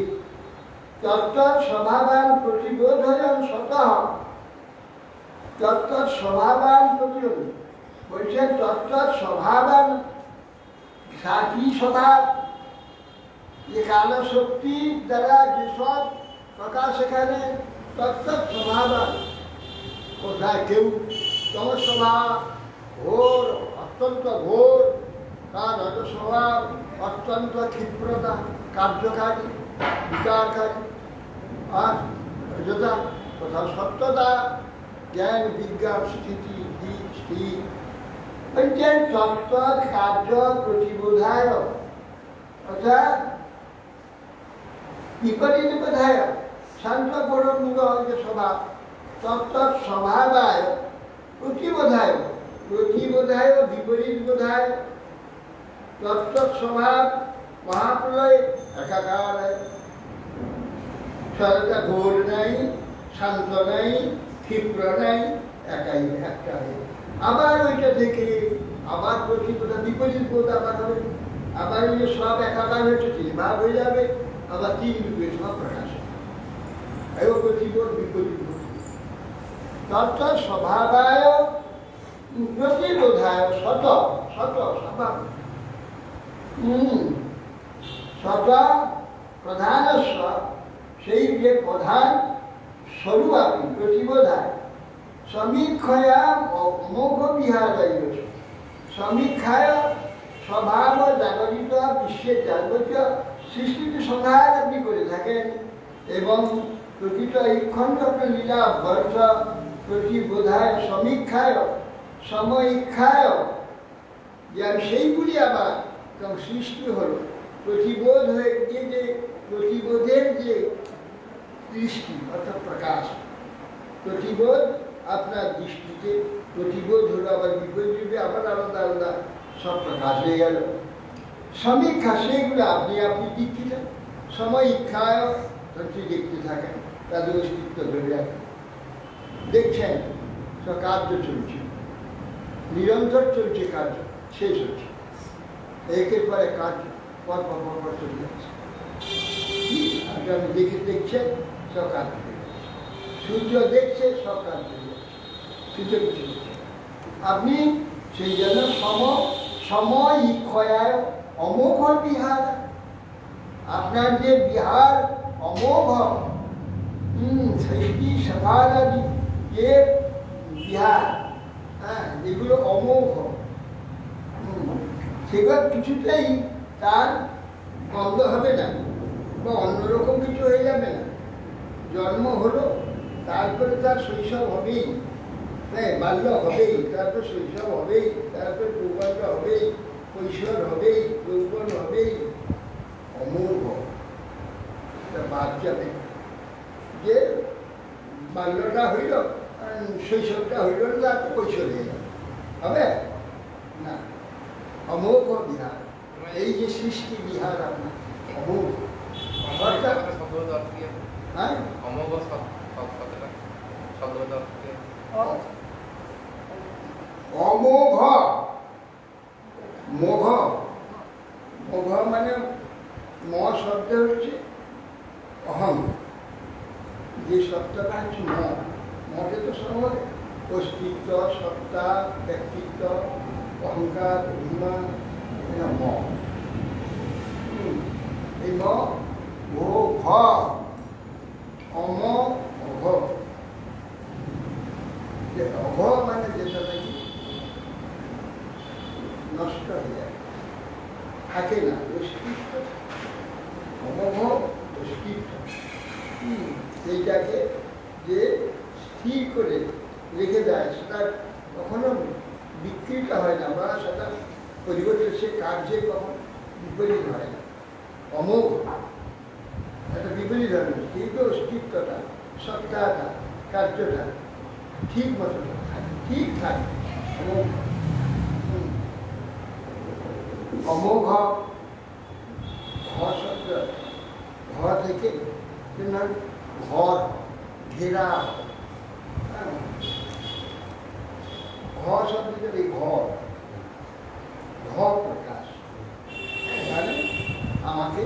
তত্ত্বৎ স্বভাবান প্রতিবোধয়ন স্বতঃ, তত্ত্বৎ স্বভাবান প্রতিবোধ বলছেন, তত্ত্বৎ স্বভাবান, কি স্বভাব, যে কালো শক্তি দ্বারা যেসব প্রকাশ এখানে তত্ত্ব স্বভাব কোথায় কেউ তমস স্বভাব ঘোর অত্যন্ত ঘোর, তার রজ স্বভাব অত্যন্ত ক্ষিপ্রতা কার্যকারী বিকারকারী, আর রজতা কোথাও সত্যতা জ্ঞান বিজ্ঞান স্থিতি দিক স্থির। বলছেন তত্ত্বর কার্য প্রতিবোধায় অর্থাৎ বিপরীত বোধায় শান্ত পরমূল যে স্বভাব তত্ত্বর স্বভাবায় প্রতিবোধায় প্রতিবোধায় বিপরীত বোধায় তত্ত্বর স্বভাব মহাপ্রলয় একাকার, সরকার ঘোর নাই, শান্ত নাই, ক্ষিপ্র নাই, একাই একটা। আবার ওইটা থেকে আবার প্রতিবোধা বিপরীত বোধ আবার হবে, আবার ওই সব একাকার হয়েছে তিন ভাগ হয়ে যাবে, আবার তিন রূপে সব প্রকাশ এবং প্রতিবোধ বিপরীত বোধ। তত্ত্ব স্বভাবায় প্রতিবোধায় শত শত স্বভাব শত প্রধান সেই যে প্রধান স্বরূপ আপনি প্রতিবোধায় সমীক্ষয়া অমোঘ বিহারায় সমীক্ষায় স্বভাব জাগরিত বিশ্বের যাবতীয় সৃষ্টির সংহার আপনি করে থাকেন এবং প্রকৃত ইক্ষণ্ড লীলা বর্ষ প্রতিবোধায় সমীক্ষায় সমীক্ষায় যে সেইগুলি আবার সৃষ্টি হলো প্রতিবোধ হয়ে গিয়ে যে প্রতিবোধের যে দৃষ্টি অর্থাৎ প্রকাশ, প্রতিবোধ আপনার দৃষ্টিতে প্রতিবোধ হলো আবার বিপরীতে আবার আলাদা আলাদা সব প্রকাশ হয়ে গেল। সমীক্ষা সেইগুলো আপনি আপনি দীক্ষিত, সমীক্ষায় দেখতে থাকেন, তাদের অস্তিত্ব ধরে রাখেন, দেখছেন সব কার্য চলছে, নিরন্তর চলছে কার্য, শেষ হচ্ছে, একের পরে কাজ পর পর পর পর চলে যাচ্ছে। আপনি দেখছেন সব কাজ চলে যাচ্ছে, সূর্য দেখছে সব কাজ চলে যাচ্ছে, সূর্য কিছু দেখছে আপনি সেই জন্য সময় ইক্ষয়ায় অমোঘ বিহার, আপনার যে বিহার অমোঘ সেইটি সভাদি যে বিহার, হ্যাঁ যেগুলো অমোঘ সেগুলো কিছুতেই তার বন্ধ হবে না বা অন্যরকম কিছু হয়ে যাবে না। জন্ম হলো তারপরে তার শৈশব হবেই, হ্যাঁ বাল্য হবেই, তারপর শৈশব হবেই, তারপর যৌবন হবেই, কৈশোর হবেই, যৌবন হবেই, অমোঘ বাদ যাবে। যে বাল্যটা হইল শৈশবটা হইল না, তারপর কৈশোর হয়ে যাবে, হবে না। অমোঘ বিহার, এই যে সৃষ্টি বিহার আপনার অমোঘ। হ্যাঁ অমোঘ, মোঘ, মোঘ মানে ম শব্দ হচ্ছে অহং, যে শব্দটা হচ্ছে মতে তো সব অস্তিত্ব, সত্তা, ব্যক্তিত্ব, অহংকার, অভিমান, ম এই ম ও ঘ অম অঘ, যে অঘ মানে যেটা নাকি নষ্ট হয়ে যায়, থাকে না, অস্তিত্ব অমোঘ অস্তিত্ব, সেইটাকে যে স্থির করে রেখে দেয় সেটা কখনো বিকৃত হয় না বা সেটা পরিবর্তন সে কার্যে কখন বিপরীত হয় না। অমোঘ একটা বিপরীত হয় না, কিন্তু অস্তিত্বটা, সত্তাটা, কার্যটা ঠিক মতো থাকে, ঠিক থাকে। অমোঘ অমোঘ ঘ শব্দ, ঘ থেকে ঘর ঘেরা, ঘ শব্দের এই ঘর, ঘ প্রকাশ মানে আমাকে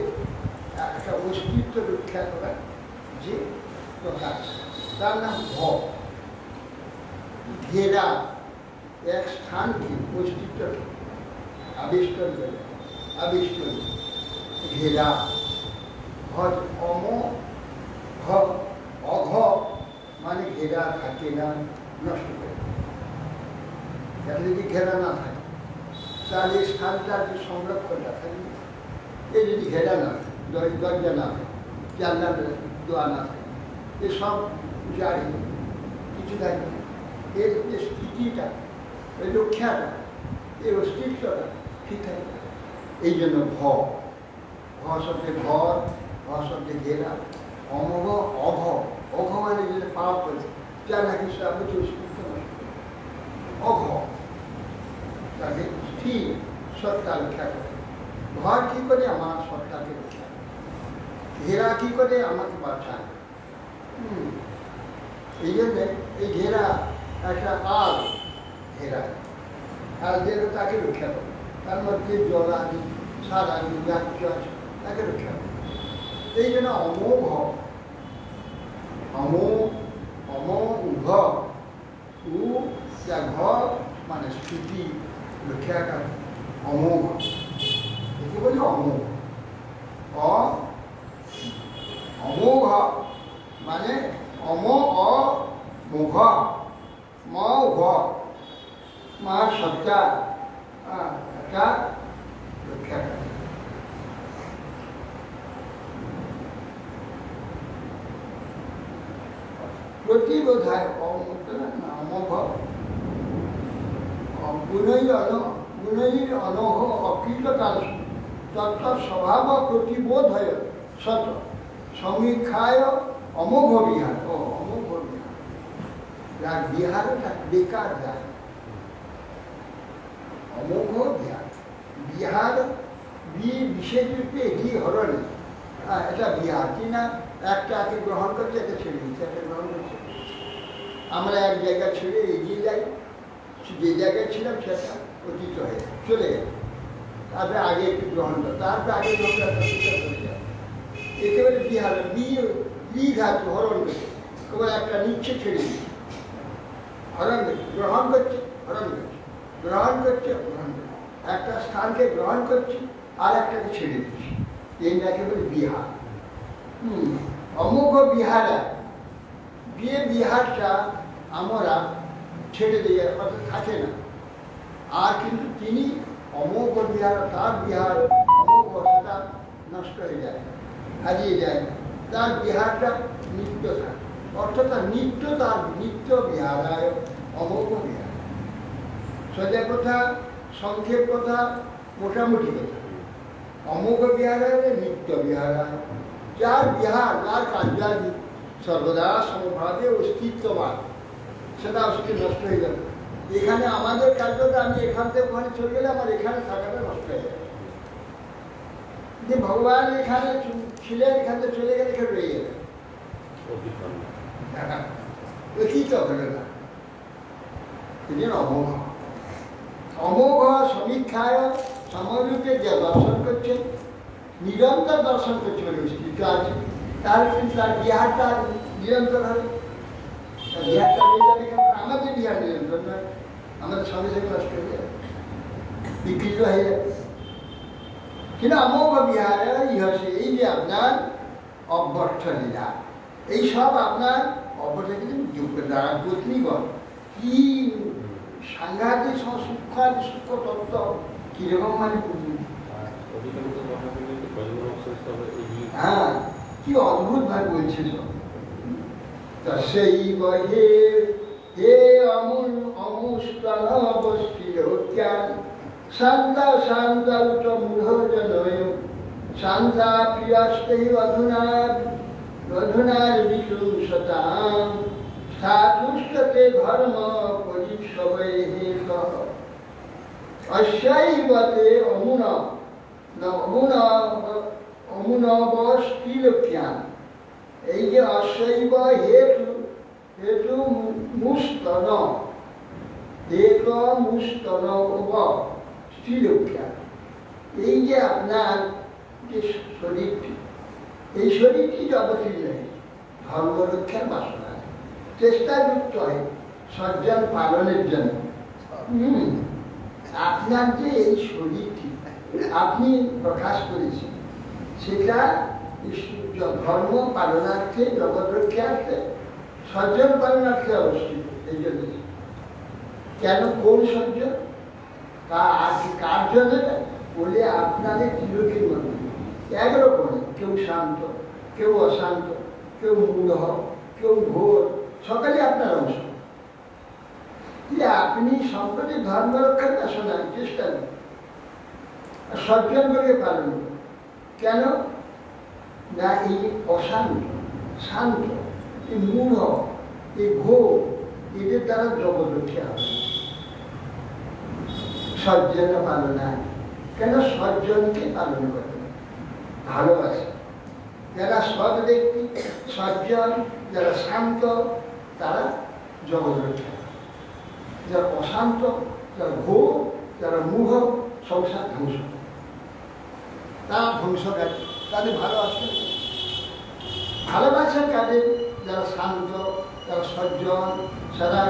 একটা অস্তিত্ব রক্ষা করার যে প্রকাশ, তার নাম ঘ। ঘেরা এক স্থানকে অস্তিত্ব আবিষ্কার করে, আবিষ্কার ঘেরা ঘ অম ঘ অঘ মানে ঘেরা থাকে না, নষ্ট করে। যাতে যদি ঘেরা না থাকে তাহলে এই স্থানটার যে সংরক্ষণটা থাকে, এই যদি ঘেরা না থাকে, দরজা না থাকে, জানলা দোয়া না থাকে, এসব জারি কিছু থাকে, এর যে স্থিতিটা, এই রক্ষাটা, এই অস্তিত্বটা ঠিক থাকে। এই জন্য ঘ শব্দে ঘর, ঘ শব্দে ঘেরা, অমঘ অঘ, অঘ মানে যেটা পাপ করেছে, যা নাকি সাথে অস্তিত্ব নষ্ট করে। অঘ তাকে স্থির সত্তা রক্ষা করে। ঘর কি করে আমার সত্তাকে রক্ষা করে, ঘেরা কি করে আমাকে বাঁচায়। এই জন্যে এই ঘেরা একটা আল ঘেরা, আর যেটা তাকে রক্ষা করে, তার মধ্যে জল আদি সার আদি যা কিছু আছে তাকে রক্ষা করে। এই জন্য অমোঘ অমোঘ উ যা ঘ মানে স্থিতি রক্ষা করে, অমোঘ একে বলি অমোঘ। অমোঘ মানে অম অ মুঘ ম ঘ মা সত্তা একটা রক্ষা করে। প্রতিবোধায় অমোঘ গুণৈর অনহ অকৃতকাল তৎস্বভাব প্রতিবোধ হয় সত সমীক্ষায় অমোঘ বিহার। অমোঘ বিহার, যার বিহারটা বেকার যায়, অমোঘ বিহার। বিহার বিশেষ রূপে এটি হরণে, এটা বিহার কিনা একটাকে গ্রহণ করছে, একটা ছেড়ে দিচ্ছে, একটা গ্রহণ করছে। আমরা এক জায়গা ছেড়ে এগিয়ে যাই, যে জায়গায় ছিলাম সেটা অতীত হয়ে চলে গেল, তারপরে আগে একটু গ্রহণ করে, তারপরে আগে চলে যায়। একেবারে বিহার বি ধাতু হরণ করছে, কেবল একটা নিচ্ছে ছেড়ে দিচ্ছে, হরণ করছে, গ্রহণ করছে, হরণ করছে, গ্রহণ করছে, গ্রহণ করছে, একটা স্থানকে গ্রহণ করছি আর একটাকে ছেড়ে দিচ্ছি, এই নাকি বলে বিহার। অমোঘ বিহারা, বিয়ে বিহারটা আমরা ছেড়ে দিয়ে অর্থাৎ থাকে না, আর কিন্তু তিনি অমোঘ বিহার, তার বিহার অমোঘ সেটা নষ্ট হয়ে যায়, হারিয়ে যায়, তার বিহারটা নিত্য থাকে, অর্থাৎ তার নিত্য, তার নিত্য বিহারায় অমোঘ বিহার। সোজা কথা, সংক্ষেপ কথা, মোটামুটি কথা, অমোঘ বিহারায় নিত্য বিহারায়, যার বিহার, যার কার্যাদি সর্বদা সমভাবে অস্তিত্ববাদ, সেটা অস্তিত্ব নষ্ট হয়ে যাবে। এখানে আমাদের কার্যটা, আমি এখান থেকে ওখানে চলে গেলে আমার এখানে থাকাটা নষ্ট হয়ে যাবে। যে ভগবান এখানে ছিলেন, এখান থেকে চলে গেলে এখানে রয়ে যাবে, অতীত হলো না। এই জন্য অমোঘ। অমোঘ সমীক্ষায় সমরূপে যে দর্শন করছেন, নিরন্তর দর্শন করছে, বলে অস্তিত্ব আছে, তার কিন্তু তার বিহারটা নিরন্তর হবে। বিহারটা হয়ে যাবে, আমাদের বিহার নিরন্তর নয়, আমাদের সঙ্গে সঙ্গে নষ্ট হয়ে যাবে, বিকৃত হয়ে যাবে। কিন্তু অমোঘ বিহারে ইহসে, এই যে আপনার অভ্যর্থ লীলা, এই সব আপনার অভ্যর্থ দ্বারা পত্নীগণ কি সাংঘাতিক সূক্ষ্ম তত্ত্ব, কিরকম মানে হ্যাঁ, কি অদ্ভুত ভাবে বলছে সব। সেই বহে হে অমুস্তন অবস্থিত জ্ঞান শান্তা শান্তা উচ্চমূঢ়জনয় শান্তা প্রিয়াস্তে অধুনার বিশুংসতাম স্থাতুষ্টতে ধর্ম পরিসবে হে সহ অস্যৈবতে অমুনবস্তিলক্ষ্যান। এই যে অস্যৈব হেতু, হেতু মুস্তন, হেত মুস্তন স্ত্রীলক্ষ্যান। এই যে আপনার যে শরীরটি, এই শরীরটি অবতীর্ণ হয়েছে ধর্মরক্ষার বাসনা, চেষ্টাযুক্ত হয় সজ্জন পালনের জন্য। আপনার যে এই শরীরটি আপনি প্রকাশ করেছেন, সেটা ধর্ম পালনার্থে, জগৎ রক্ষার্থে, সজ্জন পালনার্থে অবস্থিত। এই জন্য কেন, কোন সজ্জন, কার জন্য বলে আপনাদের ত্রিলোকের মধ্যে একরকমের, কেউ শান্ত, কেউ অশান্ত, কেউ মূঢ়, কেউ ঘোর, সকালে আপনার অংশ। আপনি সম্প্রতি ধর্ম রক্ষার শোনার চেষ্টা করেন, সজ্জন করে পালন করেন। কেন না, এই অশান্ত, শান্ত, এই মূঢ়, এই ঘোর, এদের দ্বারা জগৎ রক্ষা হবে। সজ্জন পালনা, কেন সজ্জনকে পালন করে ভালোবাসে। যারা সৎ ব্যক্তি, সজ্জন, যারা শান্ত, তারা জগৎ রক্ষা। যারা অশান্ত, যারা ঘোর, যারা মূঢ়, সংসার ধ্বংস, তারা ধ্বংসকারী, তাদের ভালোবাসে। ভালোবাসার কাজে যারা শান্ত, যারা সজ্জন, তারা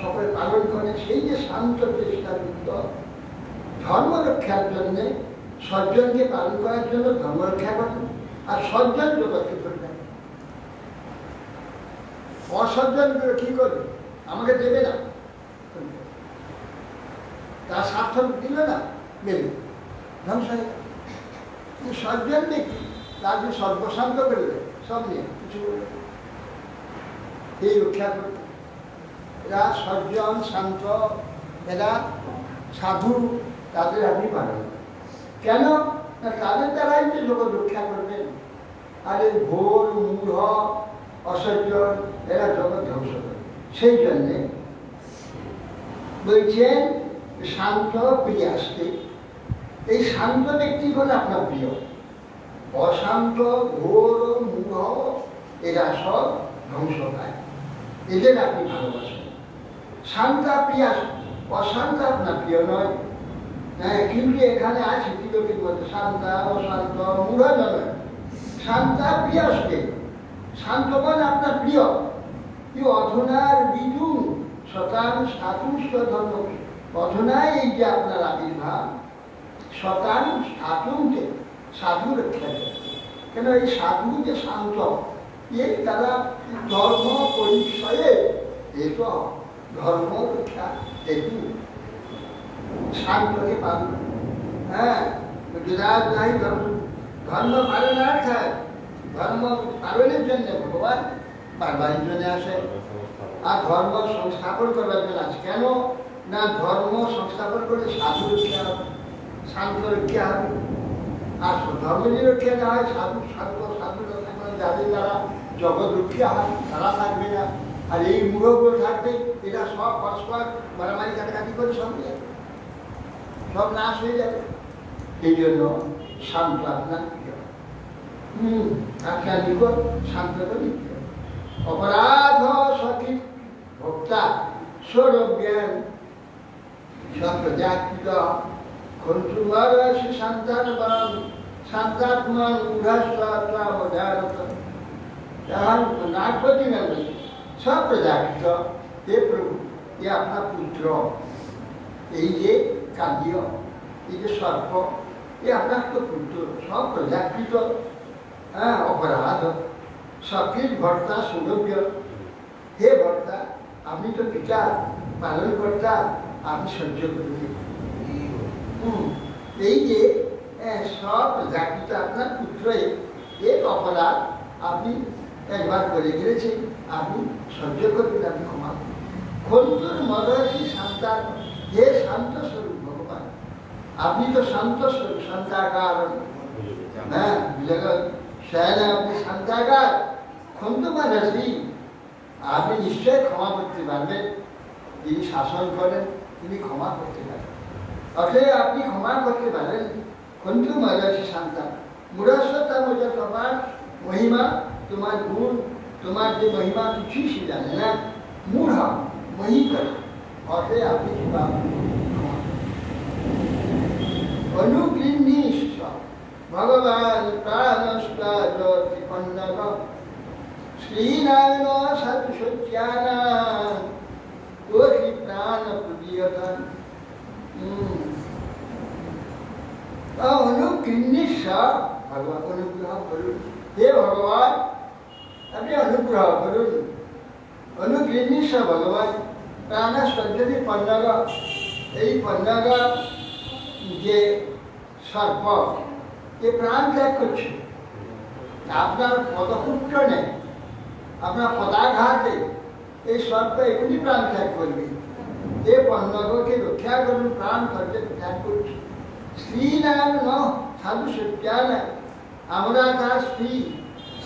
সকলে পালন করে। সেই যে শান্ত চেষ্টাযুক্ত ধর্ম রক্ষার জন্যে, সজ্জনকে পালন করার জন্য ধর্ম রক্ষা করেন। আর সজ্জন জগৎকে ধরে নেন, অসজ্জন করে কি করবে, আমাকে দেবে না, তার স্বার্থ দিল না, গেলে ধ্বংস হয়ে গেল। সজ্জন ব্যক্তি তাকে সর্বশান্ত করে দেয়, সব নিয়ে কিছু বলবে, এই রক্ষা করবে। এরা সজ্জন, শান্ত, এরা সাধু, তাদের আপনি পারেন। কেন না, তাদের দ্বারাই যে জগৎ রক্ষা করবেন। আর এই ঘোর, মূঢ়, অসজ্জন, এরা জগৎ ধ্বংস করবে। সেই জন্যে বলছেন শান্ত প্রিয়াস্তে, এই শান্ত ব্যক্তি হল আপনার প্রিয়। অশান্ত, ঘোর, মূঢ়, এরা সব ধ্বংস পায়, এদের আপনি ভালোবাসেন। শান্তা প্রিয়া, অশান্ত আপনার প্রিয় নয়। হ্যাঁ, কিন্তু এখানে আছে ত্রিলোকের মধ্যে শান্তা, অশান্ত, মূঢ় নয়। শান্তা প্রিয়াস্তে, শান্তগণ আপনার প্রিয়। কি অধনার বিজু শতাং স্থাতুষ্ঠ ধর্ম, অধনায় এই যে আপনার আবির্ভাব, শতাং স্থাতুকে সাধু রক্ষা করে। কেন এই সাধু যে শান্ত, এই তারা ধর্ম পরিচয়ে, এই তো ধর্ম রক্ষা, একটু শান্তকে পালন। হ্যাঁ, গুজরাট নাই ধর্ম পালনার্থে, ধর্ম পালনের জন্য ভগবান বারবারের জন্য আসে। আর ধর্ম সংস্থাপন করবার জন্য আছে। কেন না, ধর্ম সংস্থাপন করলে সাধু রক্ষা হবে, শান্ত রক্ষা হবে। আর ধর্ম যদি রক্ষা না হয়, সাধু রক্ষা করে যাদের দ্বারা জগৎ রক্ষা হয়, তারা থাকবে না। আর এই মূঢ়গুলো থাকবে, এটা সব পরস্পর মারামারি কাটাকাটি করে সব নাশ হয়ে যাবে। এই জন্য শান্ত আপনার প্রিয়। আপনার নিকট শান্ত করি। অপরাধ সখী ভোক্তা সৌরজ্ঞান সপ্রজাকৃত খন্তুমার শান্তাত্মান শান্তাত্মান উদাহরত নাটপতি নাম সব প্রজাকৃত। হে প্রভু, এ আপনার পুত্র, এই যে কাব্য, এই যে সর্প, এ আপনার তো পুত্র, সব প্রজাকৃত। হ্যাঁ, অপরাধ সকৃত ভর্তা সুলভ্য। হে ভর্তা, আপনি তো পিতা, পালন কর্তা, আপনি সহ্য করবেন। এই যে সব প্রজাকৃত আপনার পুত্র, এক অপরাধ আপনি একবার করে গেছেন, আপনি সহ্য করবেন, আপনি ক্ষমা করবেন। খন্তুর মদর্শী শান্তার, হে শান্ত স্বরূপ ভগবান, আপনি তো শান্ত স্বরূপ, শান্তাকার। হ্যাঁ, জগৎ শয়ন, আপনি শান্তাকার। খন্তু মদর্শী, আপনি নিশ্চয় ক্ষমা করতে পারবেন। যিনি শাসন করেন তিনি ক্ষমা করতে পারেন, অতএব আপনি ক্ষমা করতে পারেন। খন্তু মদর্শী শান্তা মূঢ়স্বতা বোঝা, তোমার মহিমা, তোমার গুণ, তোমার যে মহিমা কিছুই সে জানে না, মূঢ় মহি করে, অতএব আপনি অনুকৃণ্ডিষ্ঠ ভগবান প্রাণস্তাজতিপন্নগ শ্রীনারায়ণ সৎসত্যানাম তোষি প্রাণ প্রদীয়তান। অনুকৃণ্ডিষ্ঠ ভগবান অনুগ্রহ করুন, হে ভগবান আপনি অনুগ্রহ করুন, অনুগৃহীষ ভগবান প্রাণ সজ্জতি পন্নগ, এই পন্নগ যে সর্প এ প্রাণ ত্যাগ করছে আপনার পদপুত্র নেই, আপনার পদাঘাতে এই সর্প এখনই প্রাণ ত্যাগ করবে, এ পন্নগকে রক্ষা করুন, প্রাণ সজ্জতি ত্যাগ করছে। স্ত্রী নাম ন সাধু সত্যান, আমরা তার স্ত্রী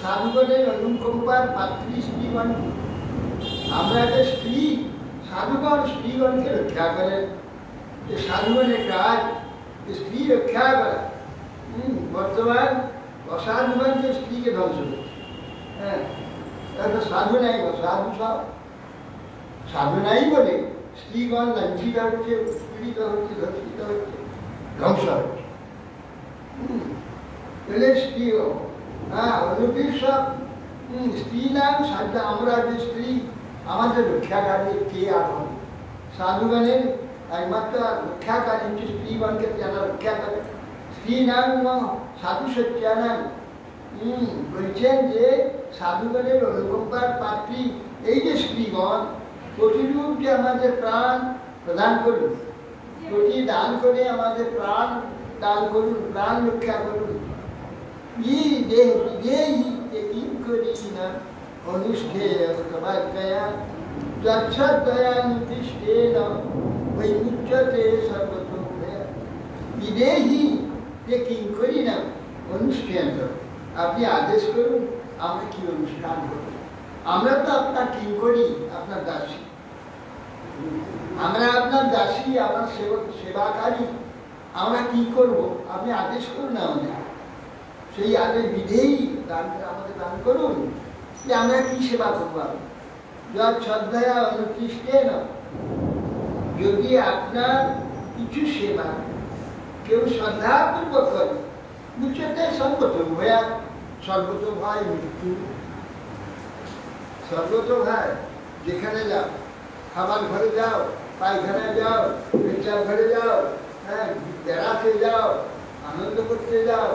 সাধুগণের অনুকম্পার পাত্রী স্ত্রীগণ, আমরা যে স্ত্রী সাধুগণ স্ত্রীগণকে রক্ষা করেন, যে সাধুগণের কাজ স্ত্রী রক্ষা করা। বর্তমান অসাধুগণ যে স্ত্রীকে ধ্বংস করছে, হ্যাঁ তো সাধু নাই, অসাধু সব সাধু নাই বলে স্ত্রীগণ লাঞ্ছিত হচ্ছে, পীড়িত হচ্ছে, ধর্ষিত হচ্ছে, ধ্বংস হচ্ছে। স্ত্রী হ্যাঁ অনুপীর সব স্ত্রী নাম সাধু, আমরা যে স্ত্রী আমাদের রক্ষাকারী কে আর হবে? সাধুগণের একমাত্র রক্ষাকারী হচ্ছে স্ত্রীগণকে যারা রক্ষা করে। স্ত্রী নাম সাধু সত্যানাম, বলছেন যে সাধুগণের অনুকম্পার পাত্রী এই যে স্ত্রীগণ, প্রতিরূপ যে আমাদের প্রাণ প্রদান করুন, প্রতি দান করে আমাদের প্রাণ দান করুন, প্রাণ রক্ষা করুন। অনুষ্ঠেয় যচ্ছদ্বয়ানুতিষ্ঠেন বৈমুচ্যতে সর্বতোভয়। বিদেহী যে কিঙ্করী না অনুষ্ঠান, আপনি আদেশ করুন আমরা কি অনুষ্ঠান করব। আমরা তো আপনার কিঙ্করী, আপনার দাসী, আমরা আপনার দাসী, আপনার সেবাকারী, আমরা কি করব আপনি আদেশ করুন আমাদের। সেই আদেশ বিধেই দান আমাদের দান করুন যে আমরা কি সেবা করবো। যত শ্রদ্ধা অনুকৃষ্টে না, যদি আপনার কিছু সেবা কেউ শ্রদ্ধাপূর্বক করে, উচ্চতে সর্বত ভয়া, সর্বত ভয় মৃত্যু, সর্বত ভয়। যেখানে যাও, খাবার ঘরে যাও, পায়খানায় যাও, পেঁচার ঘরে যাও, হ্যাঁ বেড়াতে যাও, আনন্দ করতে যাও,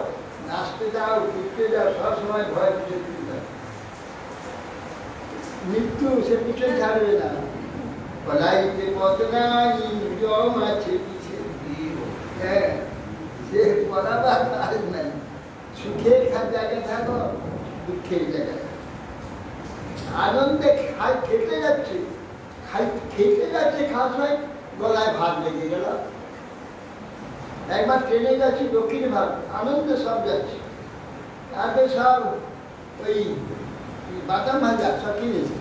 নাচতে যাও, ঘুরতে যাও, সবসময় ভয় পিছিয়ে পিছিয়ে যাও। মৃত্যু সে পিছনে ছাড়বে না, পলাইতে পথ নাই, জম আছে পিছে, হ্যাঁ সে পলাবার কাজ নাই। সুখের জায়গায় থাকো, দুঃখের জায়গায় আনন্দে খেতে যাচ্ছে, খেতে যাচ্ছে, খাওয়ার সময় গলায় ভাত লেগে গেল। একবার ট্রেনে যাচ্ছি দক্ষিণ ভারত, আনন্দে সব যাচ্ছে, তারপরে সব ওই বাদাম ভাজা সব কিনেছে,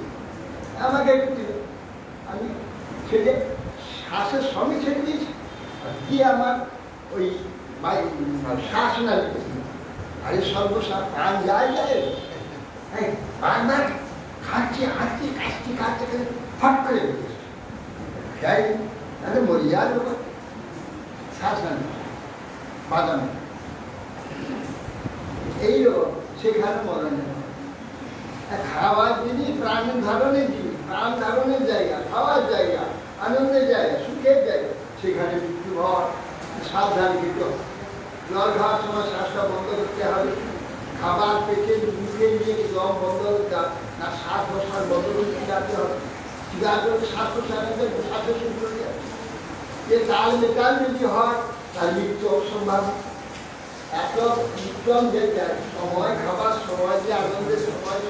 আমাকে একটু দিল, আমি ছেড়ে শ্বাসের সঙ্গে ছেড়ে দিয়েছি, দিয়ে আমার ওই শ্বাস না লিখেছিল। আরে সর্বসাপ প্রাণ যায় যায়, বারবার খাচ্ছি হাঁটছি কাশছি কাটতে কাটতে ফট করে যাই, তাহলে মরে যাওয়ার ব্যাপার। শ্বাস না বাদাম এইরকম সেখানে মরণে খাওয়ার জিনিস, প্রাণ ধারণের জিনিস, প্রাণ ধারণের জায়গা, খাওয়ার জায়গা, আনন্দের জায়গা, সুখের জায়গা, সেখানে মৃত্যু হওয়ার সাবধান দিতে হবে। জল খাওয়ার সময় শ্বাসটা বন্ধ করতে হবে, খাবার পেটে মুখে নিয়ে দম বন্ধ করতে হবে, না শ্বাস প্রশ্বাস বন্ধ করতে যাতে হবে। যাতে শ্বাস প্রশ্বাসের শ্বাসে শুরু করে যাবে, যে তাল বেতাল যদি হয় তার মৃত্যু অসম্ভব। এত উত্তম যে সময়, খাবার সময়, যে আনন্দের সময়,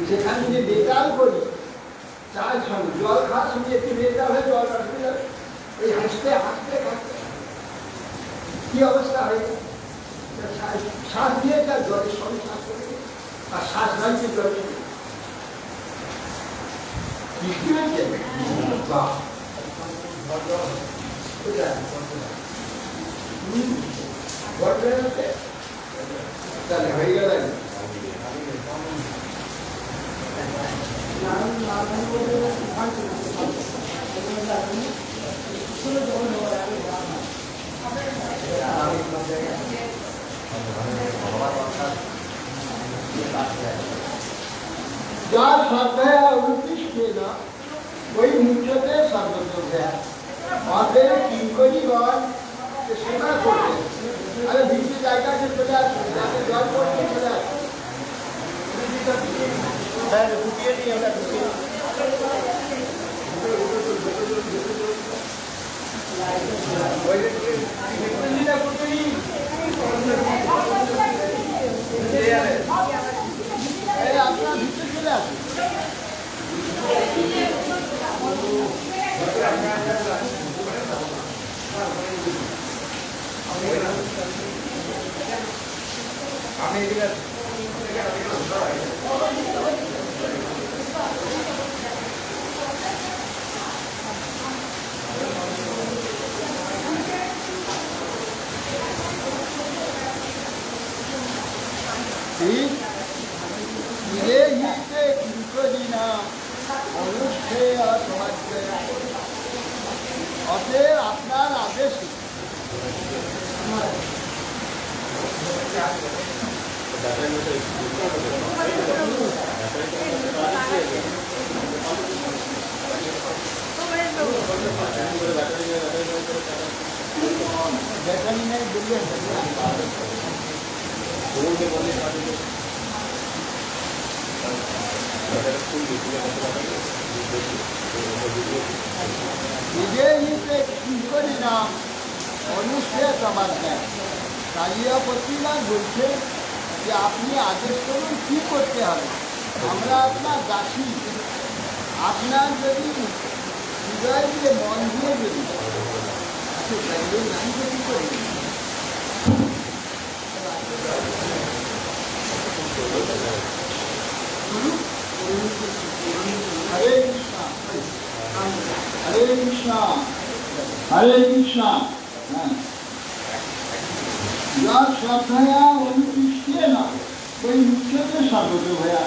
সেখানে যদি বেতাল করি, তার সঙ্গে জল খাওয়ার সঙ্গে একটু বেতাল হয়ে জল কাটতে যাবে, এই হাসতে হাসতে হাসতে কি অবস্থা হয়েছে। শ্বাস দিয়ে তার জলের সঙ্গে শ্বাস করে, আর শ্বাস নাইতে জল বৃষ্টি হয়েছে। তাহলে হয়ে গেল। যা শ্রদ্ধা অনুকৃষ্টে না ওই মুখ্যতে সর্বত ভয়া। আমাদের কিঙ্করীগণ যে সেবা করবে, আরে ভিতরে জায়গা আছে চলে আসবে, যাতে জল পড়ছে চলে আসবে। হ্যাঁ ঢুকিয়ে নিই ওটা ঢুকিয়ে আপনার ভিতরে চলে আসবে। ধীরে ধীরে কিঙ্করিণা অনুষ্ঠেয় সমাজে। অতএব আপনার আদেশে ব্যাটারি নেই বললেন নাম অনুষ্ঠেয় সমাজ নেয়। কালিয়াপতিরা বলছে যে আপনি আদেশ করুন কী করতে হবে, আমরা আপনার দাসী। আপনার যদি হৃদয় দিয়ে মন দিয়ে যদি নাম যদি করি হরে কৃষ্ণ হরে কৃষ্ণ হরে কৃষ্ণ। হ্যাঁ, যার শ্রদ্ধায়া অনুকৃষ্টে না ওই মুখ্যতে স্বাগত হইয়া,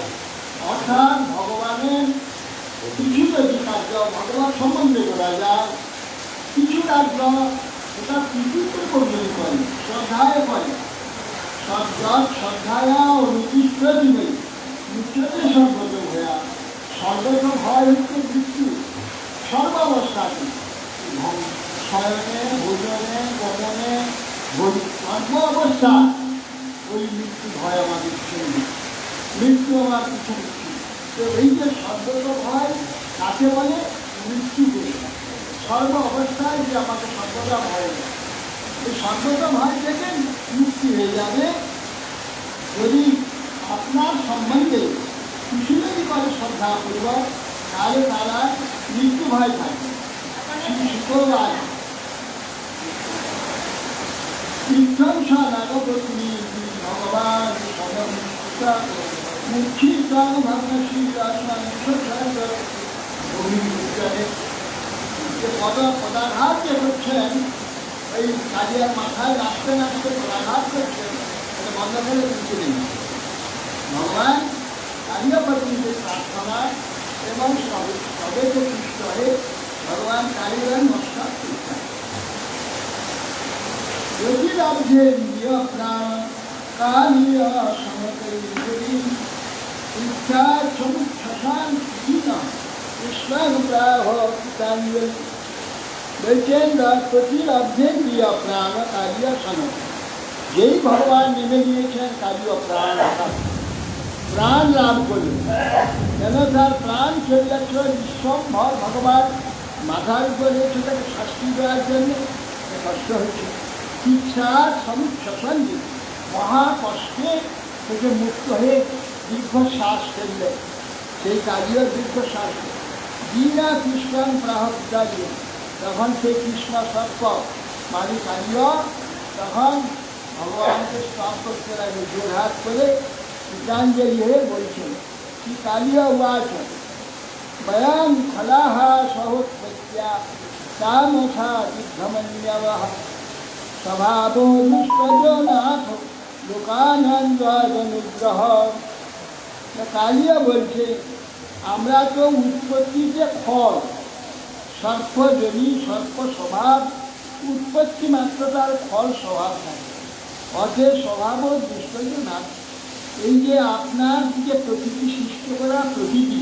অর্থাৎ ভগবানের কিছু যদি কার্য ভগবান সম্বন্ধে করা যায়, কিছু কার্য সেটা কৃতিত্ব পর্যন্ত করে, শ্রদ্ধায় করে। শ্রদ্ধায়া অনুকৃষ্ট দিবে মুখ্যতে স্বাগত হইয়া, স্বর্গত ভয় হচ্ছে মৃত্যু সর্বাবস্থাতে, শয়নে ভোজনে গমনে সর্ব অবস্থা ওই মৃত্যু ভয় আমাদের পিছনে, মৃত্যু আমার পিছনে। তো এই যে সর্বত ভয় কাকে বলে? মৃত্যুকে। সর্ব অবস্থায় যে আমাকে সর্বদা ভয় নেই, এই সর্বদা ভয় থেকে মুক্তি হয়ে যাবে যদি আপনার সম্বন্ধে কিছু যদি করে শ্রদ্ধা পূর্বক, তাহলে তারা মৃত্যু ভয় থাকে। শুক্রবার বিধ্বংসা নাগপত্নী ভগবান মুখ্যিতা ভাবনাশী যে পদাঘাত যে করছেন, ওই কালিয়ার মাথায় নাচতে নাচতে পদাঘাত করছেন, এটা বন্ধ করে দিতে দিন। ভগবান কালিয়াপতিকে প্রার্থনা এবং সবে যে কৃষ্ণ হয়ে ভগবান কালীগণ নমস্কার করছেন। যদি রাজ্যে নিয় প্রাণ কালিয়া সমতরি ইচ্ছা সমুচ্ছান বলছেন রাজপতি রাজ্যের নিয় প্রাণ কালিয়া সনত। যেই ভগবান নেমে গিয়েছেন কালীয় প্রাণ প্রাণ লাভ করলেন, কেন তার প্রাণ চলে যাচ্ছে বিশ্বম্ভর ভগবান মাথার উপরে সেটাকে শাস্তি দেওয়ার জন্য কষ্ট হচ্ছে। ইচ্ছা সমুচ্ছ্বাসন মহা কষ্টে থেকে মুক্ত হয়ে দীর্ঘশ্বাস ফেললে, সেই কালীয় দীর্ঘশ্বাস দীনা কৃষ্ণ প্রাহ্বাদী। তখন সেই কৃষ্ণ সর্প মানে কালীয় তখন ভগবানকে স্তব করতে লাগে, জোরহাত করে গীতাঞ্জলি হয়ে বলছেন কি কালীয় উবাচ বয়াং ফলাহা সহোৎপত্ত্যা তামথা যুদ্ধমন্যবঃ স্বভাবো দুষ্টজো নাথ লোকানন্দানুগ্রহ। কালিয়া বলছে আমরা তো উৎপত্তিতে ফল, সর্পজনী সর্প স্বভাব, উৎপত্তি মাত্র তার ফল স্বভাব থাকে, অতএব স্বভাবও দুষ্টজ নাথ। এই যে আপনার যে প্রকৃতি সৃষ্টি করা প্রকৃতি,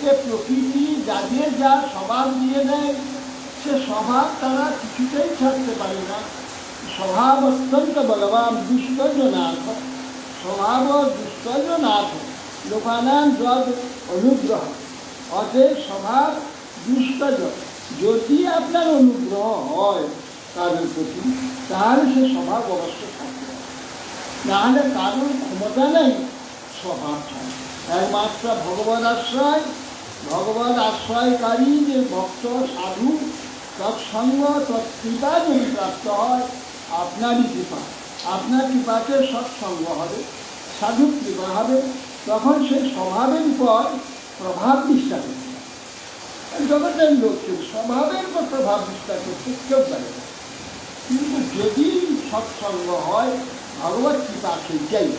এ প্রকৃতি যাদের যা স্বভাব দিয়ে দেয় সে স্বভাব তারা কিছুতেই ছাড়তে পারে না। স্বভাব অত্যন্ত বলবান, দুষ্টজনাথ, স্বভাব দুষ্টজনাথ লোকানাম যদ অনুগ্রহ। অতএব স্বভাব দুষ্টজ, যদি আপনার অনুগ্রহ হয় কারোর প্রতি, তাহলে সে স্বভাব অবশ্য থাকবে, নাহলে কারোর ক্ষমতা নেই স্বভাব ছাড়া। একমাত্র ভগবত আশ্রয়, ভগবত আশ্রয়কারী যে ভক্ত সাধু, তৎসঙ্গ তৎকৃপা যদি প্রাপ্ত হয়, আপনারই কৃপা, আপনার কৃপাতে সৎসঙ্গ হবে, সাধু কৃপা হবে, তখন সেই স্বভাবের উপর প্রভাব বিস্তার করতে পারে। জগতের লোককে স্বভাবের উপর প্রভাব বিস্তার করতে কেউ পারে না। কিন্তু যদি সৎসঙ্গ হয়, ভগবত কৃপা সেইটাই,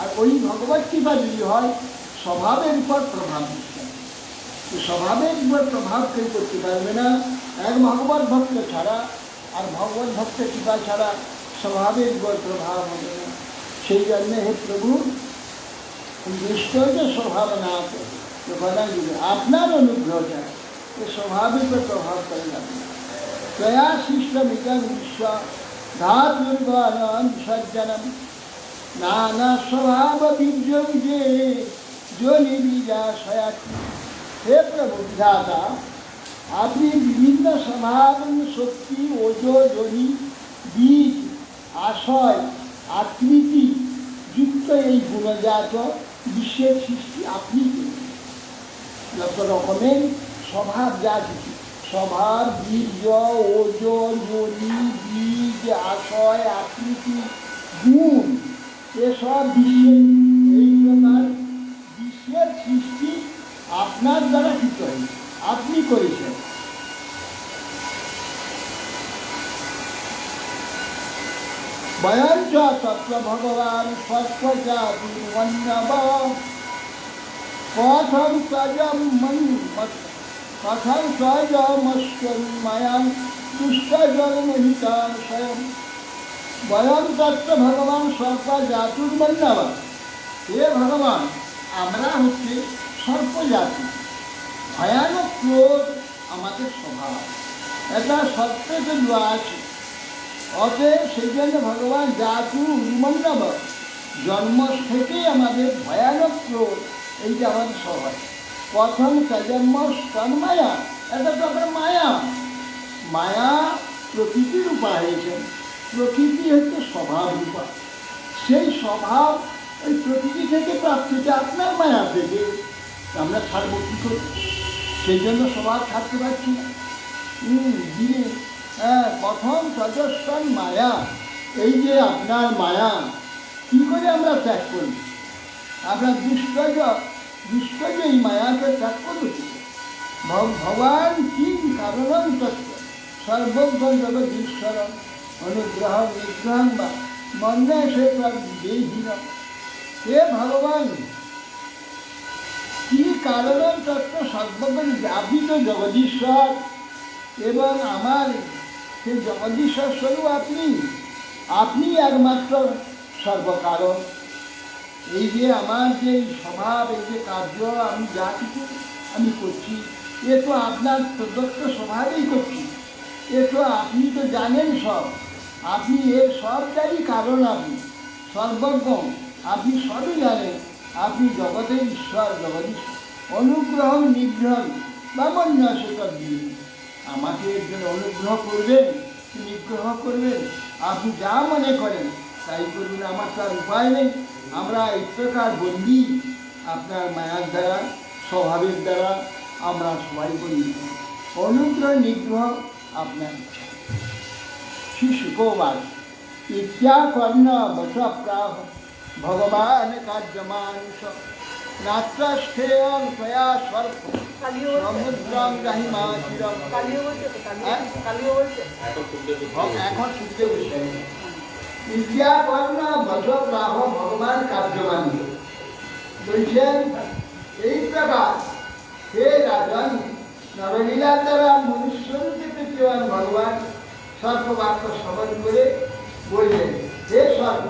আর ওই ভগবত কৃপা যদি হয়, স্বভাবের উপর প্রভাব বিস্তার। স্বভাবের উপর প্রভাব কেউ করতে পারবে না এক ভগবত ভক্ত ছাড়া, আর ভগবত ভক্তের কৃপা ছাড়া স্বভাবের উপর প্রভাব হবে না। সেই জন্যে হে প্রভু, নিশ্চয় যে স্বভাব না আছে, আপনার অনুগ্রহ চায়, এ স্বভাবের উপর প্রভাব করে যাবে। ত্বয়া সৃষ্টমিদং বিশ্ব ধাতুর্বণং বিসর্জনম নানা স্বভাব বীর্যং যে যোনি বীজাশয়াতি। হে প্রভু বিধাতা, আপনি বিভিন্ন স্বভাব, শক্তি, ওজো, যোনি, বীজ, আশয়, আকৃতি যুক্ত এই গুণজাত বিশ্বের সৃষ্টি আপনি করেছেন। যত রকমের স্বভাব যা কিছু, স্বভাব, বীর্য, ওজো, যোনি, বীজ, আশয়, আকৃতি, গুণ, এসব বিশ্বের এই প্রকার বিশ্বের সৃষ্টি আপনার দ্বারা কি করে আপনি করেছেন। বয়ঞ্চ তত্ত্ব ভগবান সর্বজাতির্বন্নব কথং স্বয়মস্বরূমায়াম দুষ্টজন্মহিতাং স্বয়ং। বয়ং তত্ত্ব ভগবান সর্বজাতির্বন্নব। হে ভগবান, আমরা হচ্ছে সর্পজাতি, ভয়ানক ক্রোধ আমাদের স্বভাব, এটা সত্যকে দেওয়া আছে। অতএব সেই জন্য ভগবান জাতু উন্মন্নব, জন্ম থেকেই আমাদের ভয়ানক ক্রোধ, এইটা আমাদের স্বভাব। প্রথম সজন্ম তন্মায়া, এটা তো আপনার মায়া, মায়া প্রকৃতির রূপা হয়েছেন, প্রকৃতি হচ্ছে স্বভাব রূপা। সেই স্বভাব ওই প্রকৃতি থেকে প্রাপ্ত, আপনার মায়া থেকে আমরা ছাড়বো কী করি? সেই জন্য স্বভাব ছাড়তে পারছি না। দিনে প্রথম সজস্বন মায়া, এই যে আপনার মায়া, কী করে আমরা ত্যাগ করি? আমরা দুষ্ট যে এই মায়াকে ত্যাগ করছি। ভগবান কিং কারণম তত্ত্ব সর্বজ্ঞ জগদীশ্বরম অনুগ্রহ নিগ্রহং বা মন্যে সে দেহীন। হে ভগবান, কি কারণম তত্ত্ব সর্বজ্ঞ, আপনি তো জগদীশ্বর, এবং আমার সেই জগদীশ্বর স্বরূপ আপনি একমাত্র সর্বকারণ। এই যে আমার যে স্বভাব, এই যে কার্য, আমি যা কিছু আমি করছি, এ তো আপনার প্রদত্ত স্বভাবেই করছি। এ তো আপনি তো জানেন সব, আপনি এর সবটাই কারণ, আপনি সর্বজ্ঞ, আপনি সবই জানেন, আপনি জগতের ঈশ্বর, জগদীশ্বর। অনুগ্রহ নিগ্রহ বা মন্য সেটা দিয়ে আমাকে এর জন্য অনুগ্রহ করবেন, নিগ্রহ করবেন, আপনি যা মনে করেন তাই করবেন, আমার তার উপায় নেই। আমরা এই প্রকার বন্দী আপনার মায়ার দ্বারা, স্বভাবের দ্বারা আমরা সবাই বন্দী। অনুগ্রহ নিগ্রহ আপনার ইচ্ছা। শিশুকোবাস ইত্যাকর্ণ বসপ্রাহ ভগবান কার্যমানুষ নাত্রষ্ঠেয়ং ত্বয়া সর্প সমুদ্রং গাহিমাচিরম। এখন শুনতে বসে ইত্যাকর্ণ বসপ্রাহ ভগবান কার্যমানুষ বলছেন, এই প্রকার হে রাজন, নরলীলার দ্বারা মনুষ্যরূপে প্রতীয়মান ভগবান সর্পবাক্য শ্রবণ করে বললেন, হে সর্প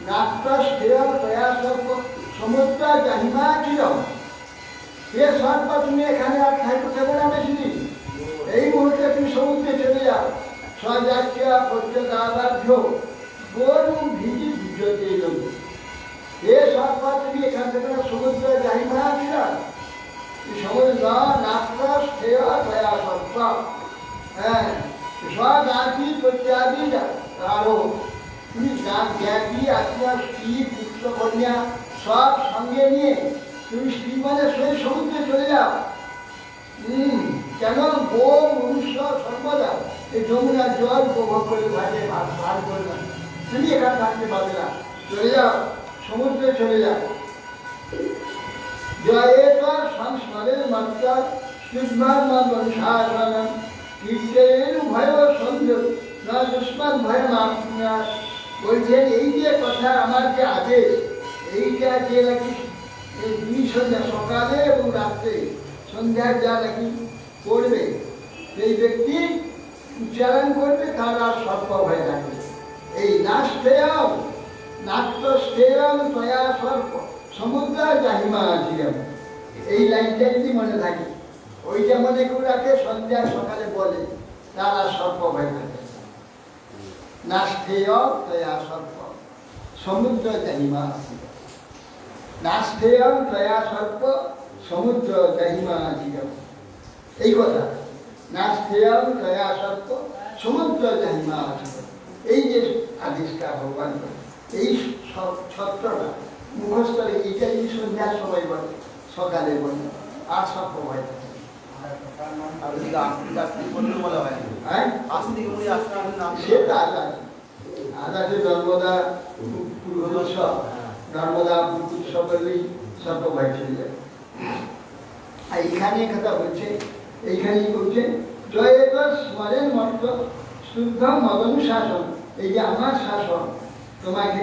নাত্রষ্ঠেয় ত্বয়া সর্প সমুদ্র গাহিমাচিরম। হে সর্প, তুমি এখানে আর থাকতে দেবে না বেশি দিন, এই মুহূর্তে তুমি সমুদ্রে চলে যাও, স্বজাতীয় পর্যদাবাধ্য গরু ভিজি ভিজতে এলো এ সর্প তুমি এখান থেকে সমুদ্র যাইবা আসিরা সমুদ্র নাট্য স্থেয় দয়া সর্প হ্যাঁ স্বজাতি প্রত্যাদি আরো তুমি জ্ঞাতি আত্মা স্ত্রী পুত্র কন্যা সব সঙ্গে নিয়ে তুমি স্ত্রী মানে সেই সমুদ্রে চলে যাও কেন গো মনুষ্য সর্বদা এই যমুনার জল উপভোগ করে ভাগে ভাগ করবে তুমি এখানে থাকতে পারবে না চলে যাও সমুদ্রে চলে যাও জয়েশ্বর সংস্মরের মাত্রা শুদ্ধার মনুষাসনম কীর্তের ভয় সঞ্জয় না দুষ্মান ভয় মাত্রা বলছেন এই যে কথা আমার যে আদেশ এইটা যে নাকি দুই সন্ধ্যা সকালে এবং রাত্রে সন্ধ্যায় যা নাকি করবে সেই ব্যক্তি উচ্চারণ করবে তার আর সর্প ভয় থাকবে এই নাষ্টেয়ম নাট্যস্থেয়ম তয়া সর্প সমুদ্র জাহিমা আজিরম এই লাইনটা যদি মনে থাকে ওইটা মনে করে রাখে সন্ধ্যা সকালে বলে তার আর সর্প ভয় থাকে নাষ্টেয় তয়া সর্প সমুদ্র জাহিমা আজিরম নাষ্টেয়ম তয়া সর্প সমুদ্র জাহিমা আজিরম এই কথা নাষ্টেয়ম তয়া সর্প সমুদ্র জাহিমা আজিরম এই যে আদেশটা ভগবান করে এই ছত্রটা মুখস্থলে এইটা যদি সন্ধ্যার সময় বলে সকালে বলে আর সব প্রভাব সেটা আদাতে নর্মদা নর্মদা উৎসব করলেই সব প্রভাব চলে যাবে আর এইখানে কথা বলছে এইখানেই বলছে জয়েত স্মরেন মন্ত্র শুদ্ধ মদন শাসন এই যে আমার শাসন তোমাকে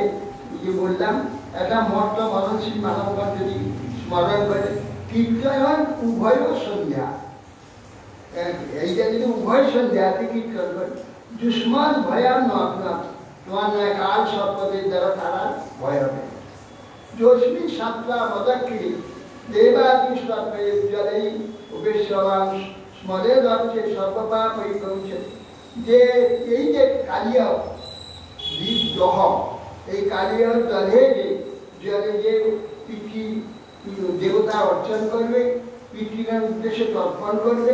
যে বললাম একটা মর্ত মদনশীল মানবগণ যদি স্মরণ করে কীর্তন উভয় সন্ধ্যা এইটা যদি উভয় সন্ধ্যাতে কীর্তন করে দুশ্মন ভয়া নগ্ন তোমার নয় কাল সর্পদের দ্বারা তারা ভয় হবে যোস্মিন সাত্রা মদক্ষিণী দেবাদি সর্পে উজ্জ্বলেই উপেশ্বরাং স্মরে দক্ষে সর্বপাপ ওই পৌঁছে যে এই যে কালিয়া দীপ দহ এই কালিয়া জলে জলে যে পিতৃ দেবতা অর্চন করবে পিতৃগণ উদ্দেশ্যে তর্পণ করবে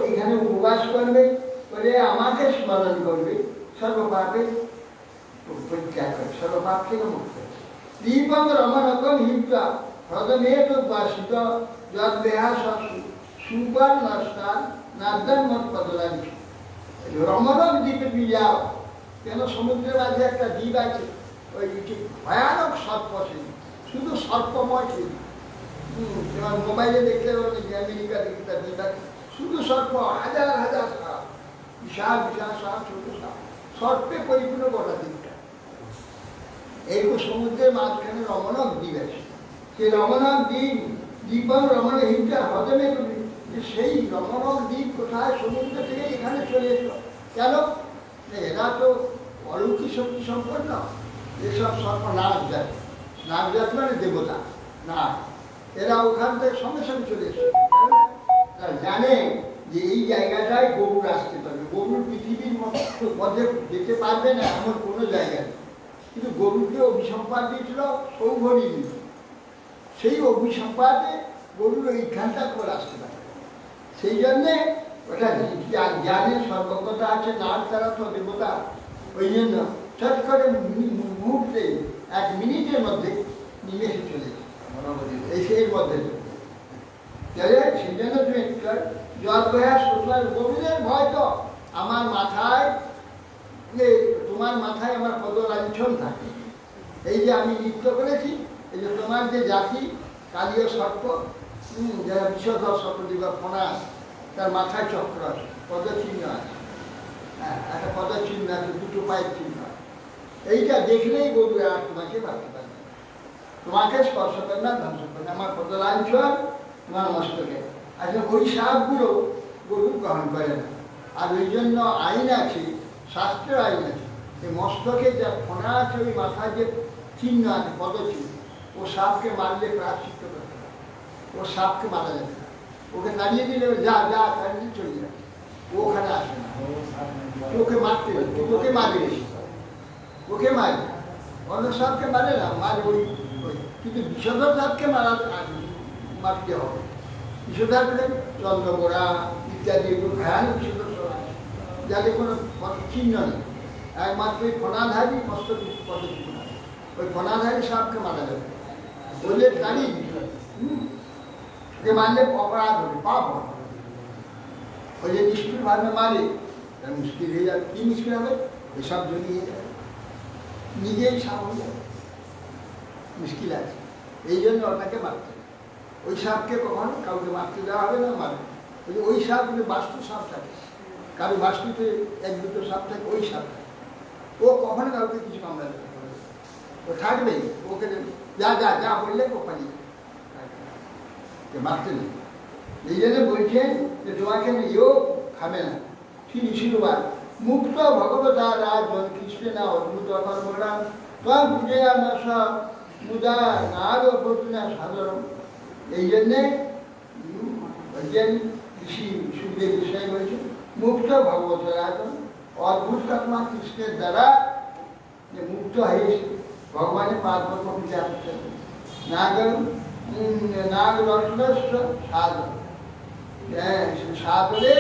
এখানে উপবাস করবে করে আমাকে স্মরণ করবে সর্বপাপে পরিত্যাগ করে সর্বপাপ থেকে মুক্ত দীপং রমণকম হিংসা হ্রদমেত উদ্ভাসিত যদ্বেহা সুপার নষ্টান নার্দন মত পদলাঞ্চ রমণক দ্বীপে নিয়ে যাও কেন সমুদ্রের মাঝে একটা দ্বীপ আছে ওই ভয়ানক সর্প শুধু সর্পময় ছিল মোবাইলে দেখতে পাবেন আমেরিকা দেখতে দ্বীপ আছে শুধু সর্প হাজার হাজার সাপ বিশাল বিশাল সাপ ছোট সাপ সর্পে পরিপূর্ণ গোটা দ্বীপটা এইরকম সমুদ্রের মাঝখানে রমণক দ্বীপ আছে সেই রমণক দ্বীপ দ্বীপং রমণ হিংসা হজমে তুমি সেই রমণক দ্বীপ কোথায় সমুদ্র থেকে এখানে চলে এসো কেন এরা তো অলৌকিক শক্তি সম্পন্ন এসব সর্প নাগজাত নাগজাত মানে দেবতা না এরা ওখান থেকে সঙ্গে সঙ্গে চলে এসো তারা জানে যে এই জায়গাটায় গরুর আসতে পারবে গরুর পৃথিবীর মধ্যে যেতে পারবে না এমন কোনো জায়গা নেই কিন্তু গরুকে অভিসম্পাদ দিয়েছিল সৌভরী সেই অভিসম্পাদে গরুর এইখানটা করে আসতে পারে সেই জন্যে ওটা জ্ঞানের সর্বজ্ঞতা আছে নার তারা তো দেবতা ওই জন্য চট করে মুহূর্তে 1 মিনিটের মধ্যে নিমেষে চলে এই সেই মধ্যে সেই জন্য তুমি জল প্রয়াস তোমার গভীরের ভয় তো আমার মাথায় তোমার মাথায় আমার পদলাঞ্ছন থাকে এই যে আমি নৃত্য করেছি এই যে তোমার যে জাতি কালীয় সর্প যারা বিষধর সর্পটি বা ফোনা তার মাথায় চক্র আছে পদচিহ্ন আছে হ্যাঁ একটা পদচিহ্ন আছে দুটো পায়ের চিহ্ন এইটা দেখলেই গরু আর তোমাকে ভাবতে পারবে তোমাকে স্পর্শ করে না ধ্বংস করে না আমার পদলাঞ্ছন তোমার মস্তকে আচ্ছা ওই সাপগুলো গরু গ্রহণ করে না আর ওই জন্য আইন আছে শাস্ত্রের আইন আছে এই মস্তকে যা ফোনা আছে ওই মাথায় যে চিহ্ন আছে পদচিহ্ন ও সাপকে মারলে প্রায়শ্চিত্ত করতে হবে ও সাপকে মারা যাবে না ওকে দাঁড়িয়ে দিলে যা যা তাড়িয়ে চলে যাবে ওখানে আসে না, ওকে মারতে ওকে মারে, ওকে মারে, অন্য সাপকে মারে না, মারে ওই কিন্তু বিষধর সাপকে মারতে হবে। বিষধর চন্দ্রগোড়া ইত্যাদি ভয়ানক বিষধর যাদের কোনো চিহ্ন নেই, একমাত্র ওই ফণাধারী মস্ত পদ্ধতি, ওই ফণাধারী সাপকে মারা যাবে, বললে গাড়ি যে মারলে অপরাধ হবে, পাপ হবে। ওই যে নিষ্ঠুর ভাবে মারে তার মুশকিল হয়ে যাবে। কি মুশকিল হবে? এসব জড়িয়ে যাবে, নিজেই সাপ হয়ে যাবে, মুশকিল আছে। এই জন্য ওটাকে মারতে, ওই সাপকে কখনো কাউকে মারতে দেওয়া হবে না, মারবে। ওই সাপ বাস্তু সাপ থাকে, কারো বাস্তুতে এক দুটো সাপ থাকে, ওই সাপ থাকে, ও কখনো কাউকে কিছু কামড়াতে পারবে, ও থাকবেই, ওকে যা যা যা বললে ও পালিয়ে মারতে নেই। এই জন্য বলছেন যে তোমাকে ইয়েও খাবে না। তিনি শিলুবার মুক্ত ভগবতা রাজন কৃষ্ণে না অদ্ভুত কর্মরাম তোমার বুঝে আমার সব মুদা নাগ অভ্যর্থনা সাধারণ। এই জন্যে বলছেন ঋষি সুখদেব বিষয় বলছেন মুক্ত ভগবত রাজন, অদ্ভুত কর্মা কৃষ্ণের দ্বারা যে মুক্ত হয়েছে ভগবানের পাদ কর্ম বিচার নাগ নাগ রত্নস্ব সাধন, সাধনে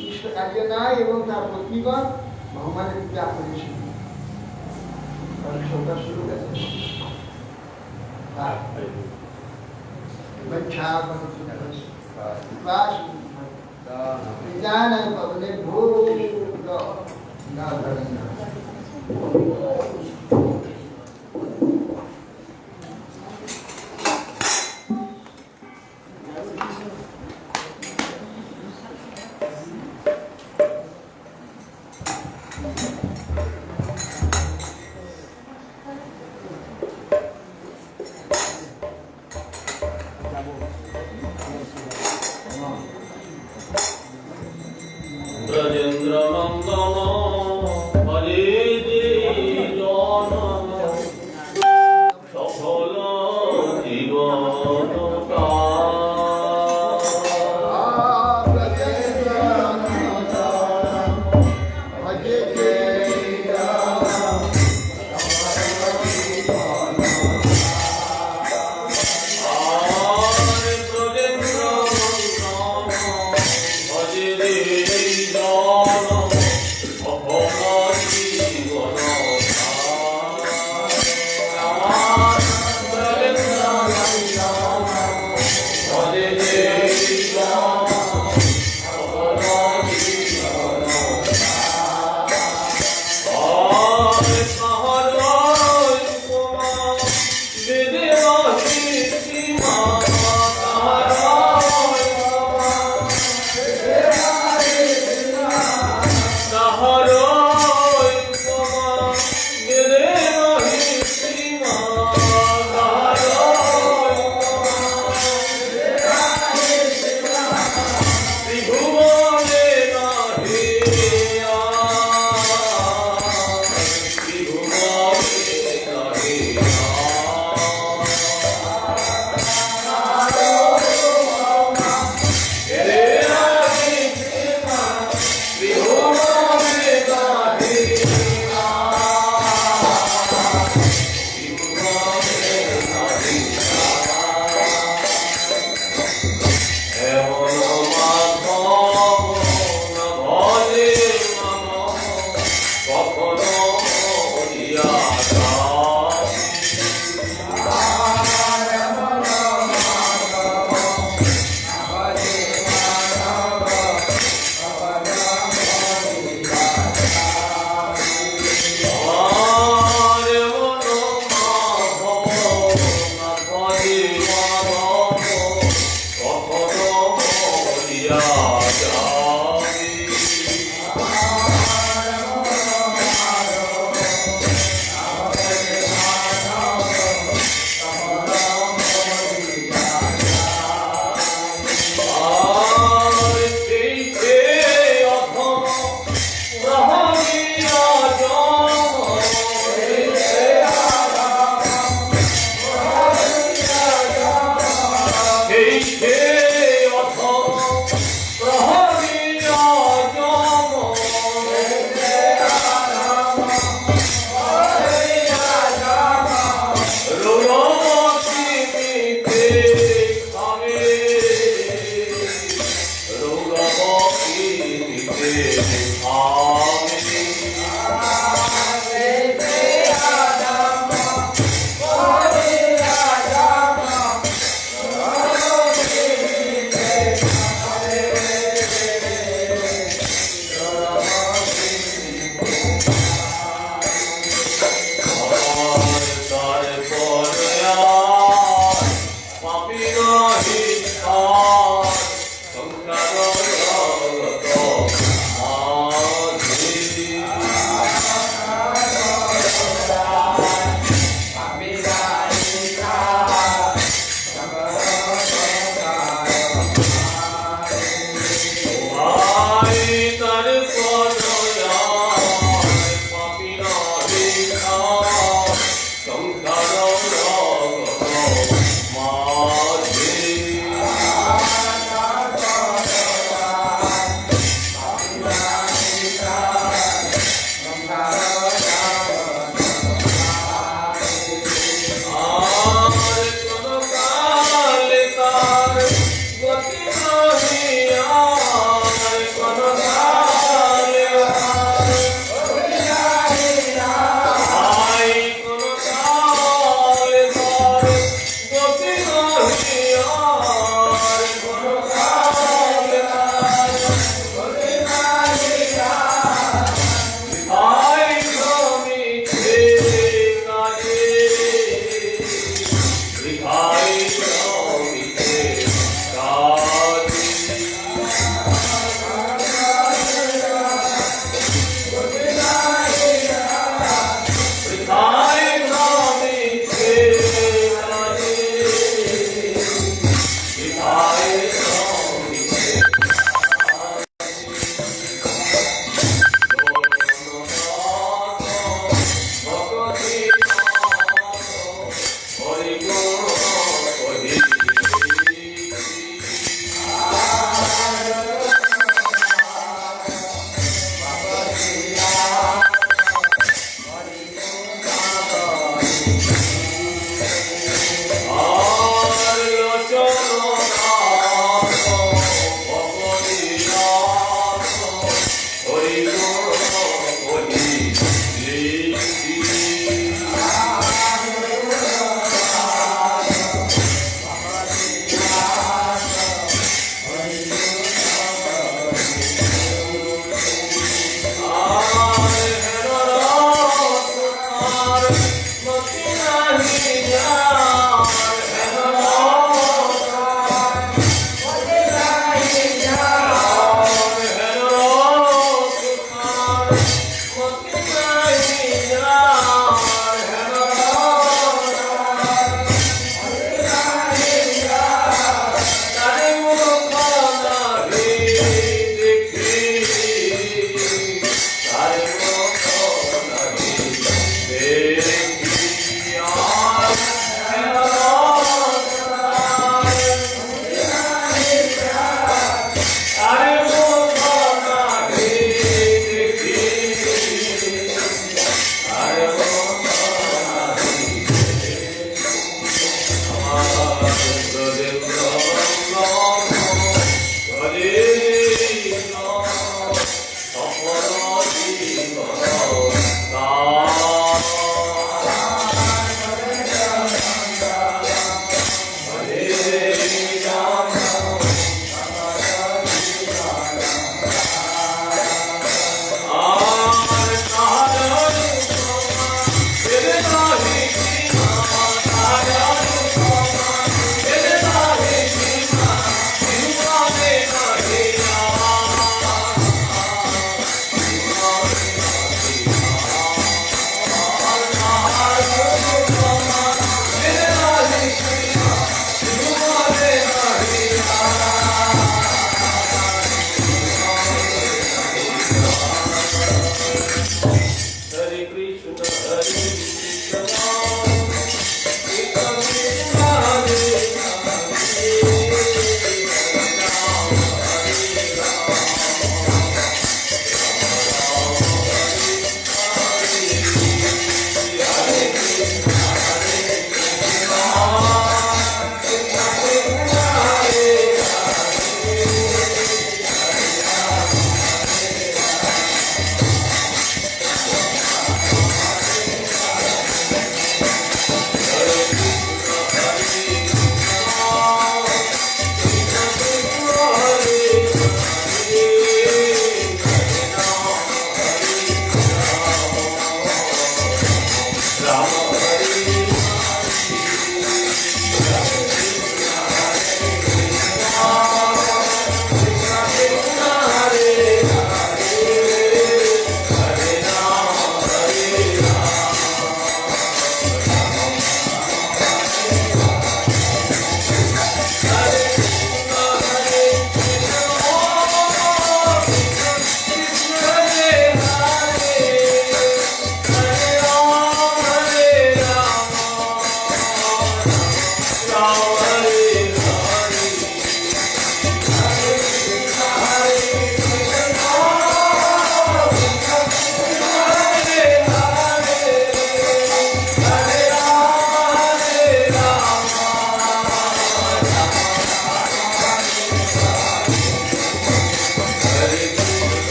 কৃষ্ণ কার্য নাই এবং তার পত্নীগণ ভগবানের পূজা করেছিল। শুরু গেছে ব্রজেন্দ্র নন্দন হরে জন সফল জীবন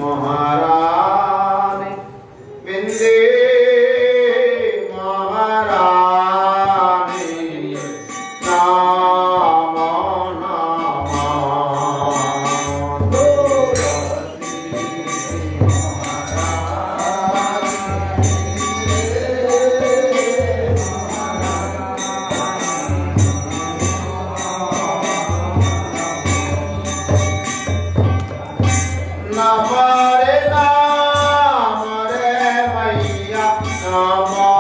महारानी बिंदे महारानी नाम नमरे मैया नमो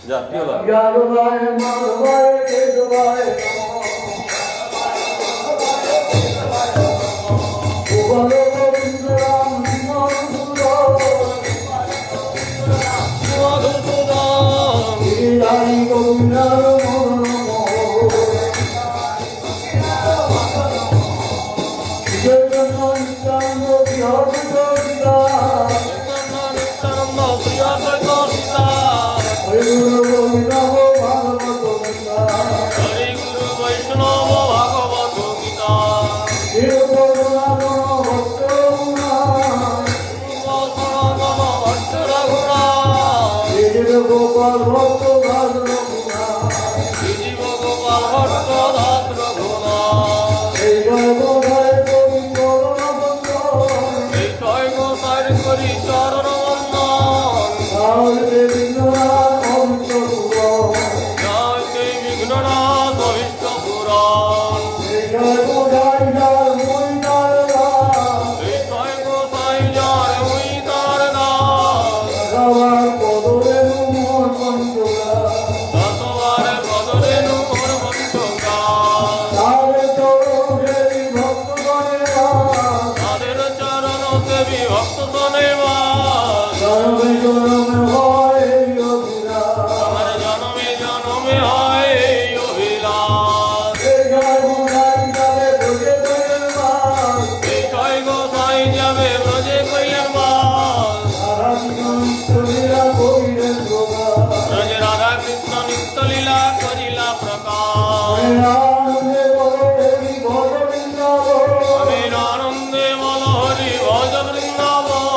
যা কি হলো যাদবায় মাধবায় কেশবায় গোপাল গোবিন্দ রাম মধুসূদন গিরিধারী গোবিন্দার নিত্যানন্দ প্রিয় সীতা হরি গুরু বৈষ্ণব ভাগবত গীতা সনাতন ভট্ট রঘুনাথ গোপাল ভক্ত জীব গোপাল ভট্ট দাস রঘুনাথ এই ছয় গোসাইর করি চরণ বন্দন জয় শ্রী বিঘ্ননাথ অভীষ্ট পুরাণ এই ছয় গোসাই যার ওই তার দাস দশবারে বদলেনু মোর পঞ্চকাল তাদের চরণ দেবী ভক্ত সনে বাস আমার জনমে জনমে হয় এই অভিলাষ এই ছয় গোসাই যাবে ব্রজে কইলেন বাস ব্রজে রাধা কৃষ্ণ নিত্য লীলা করিলা প্রকাশ আমির আনন্দে বল হরি ভজ বৃন্দাবন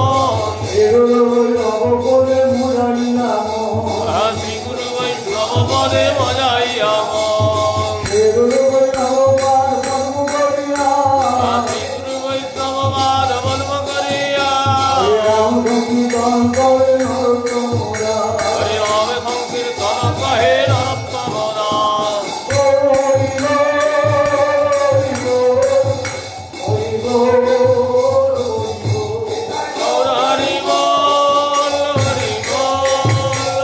শ্রী গুরু বৈষ্ণব পদে মজাইয়া মন শ্রী গুরু বৈষ্ণব বাদ বলব করিয়া হরি নামে সংকীর্তন কহে নরোত্তম দাস গৌর হরি বল হরি বল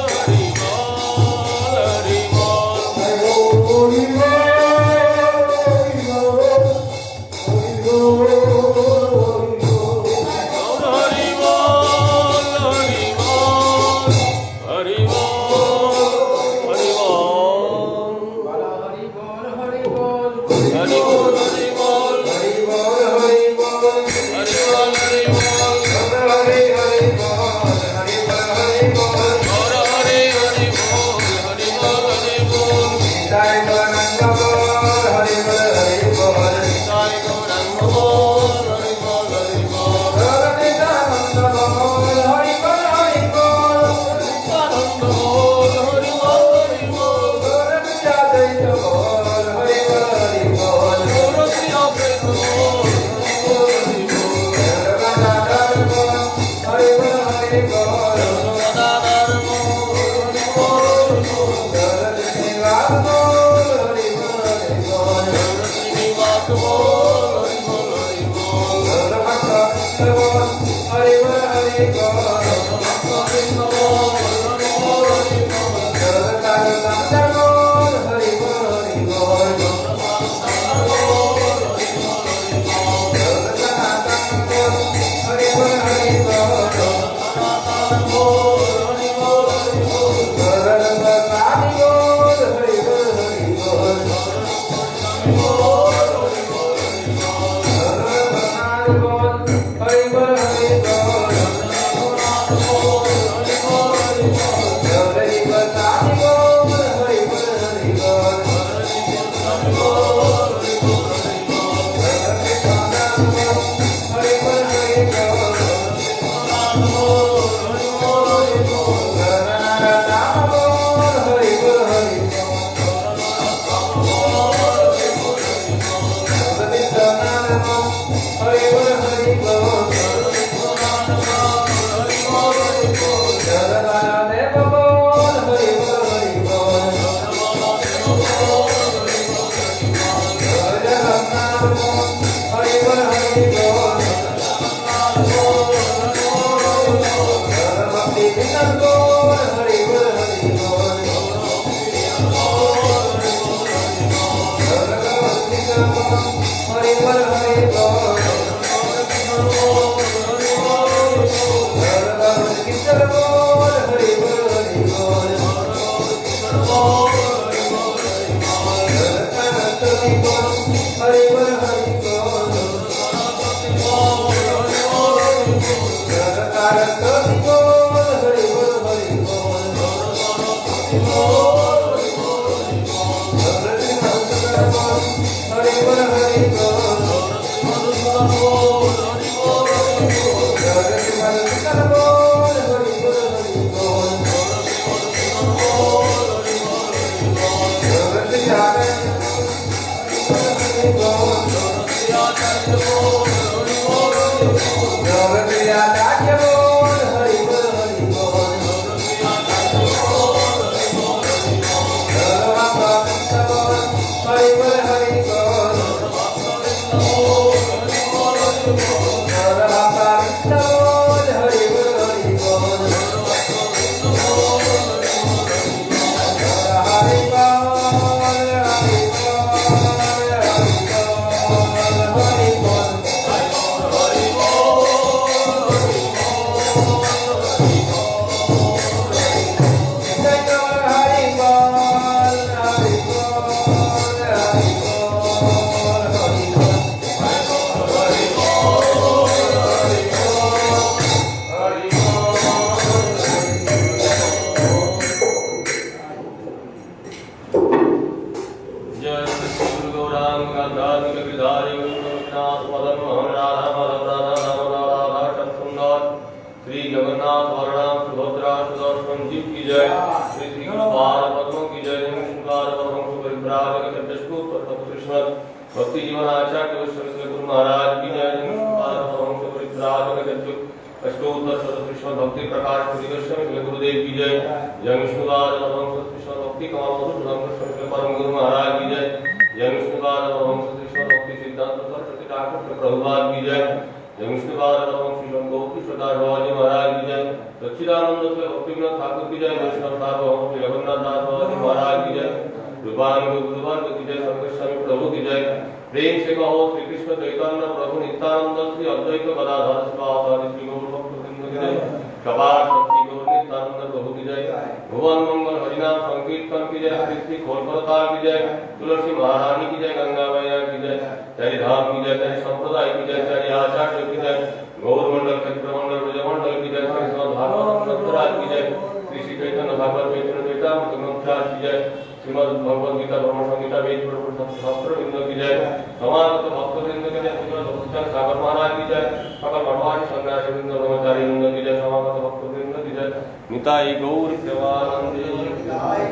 হরি বল হরি বল গৌর হরি বল হরি বল हरि बोल हरि बोल भक्तवृंद बोल हरि बोल हरि बोल जगतार दातार बोल हरि बोल हरि बोल जगतार बोल हरि बोल हरि बोल जगतार बोल हरि बोल हरि बोल जगतार बोल हरि बोल हरि बोल हरि बोल हरि बोल भक्ति जीवन आचार्य गोस्वामी गुरु महाराज की जय। अष्टोत्तर शतकृष्ण भक्ति प्रकाश गोस्वामी गुरुदेव की जय। जय विष्णुपाद कृष्ण भक्ति कमल मधुसूदन गोस्वामी परम गुरु महाराज की जय। जय विष्णुपाद कृष्ण भक्ति सिद्धांत सरस्वती ठाकुर प्रभुपाद की जय। जय विष्णुपाद श्री गौरी प्रकाश बाबाजी महाराज की जय। सच्चिदानंद भक्तिविनोद ठाकुर की जय। वैष्णव सार्वभौम श्री रघुनाथ दास बाबाजी महाराज की जय। रूपान की जय। सर्वेश्वरी प्रभु की जय। प्रेम से कहो श्री कृष्ण चैतन्य प्रभु नित्यानंद श्री अद्वैत गदाधर शिवासादि श्री गौर भक्तवृंद की जय। कपाट श्री गौर नित्यानंद प्रभु की जय। भुवन मंगल हरिनाम संकीर्तन की जय। श्री खोलकता की जय। तुलसी महारानी की जय। गंगा मैया की जय। चारि धाम की जय। चारि संप्रदाय की जय। चारि आचार्य की जय। गौर मंडल चक्रमंडल ब्रजमंडल की जय। श्री भागवत की जय। श्री श्री चैतन्य भागवत चैतन्य चैतामृत ग्रंथराज की जय। श्रीमद् भगवद गीता ब्रह्म संहिता वेद शास्त्र वृंद की जय। समागत भक्त वृंद की जय। श्रीमद् भक्तचंद सागर महाराज की जय। सकल मठवासी सन्यासी वृंद ब्रह्मचारी वृंद की जय। समागत भक्त वृंद की जय। निताई गौर प्रेमानंदे जय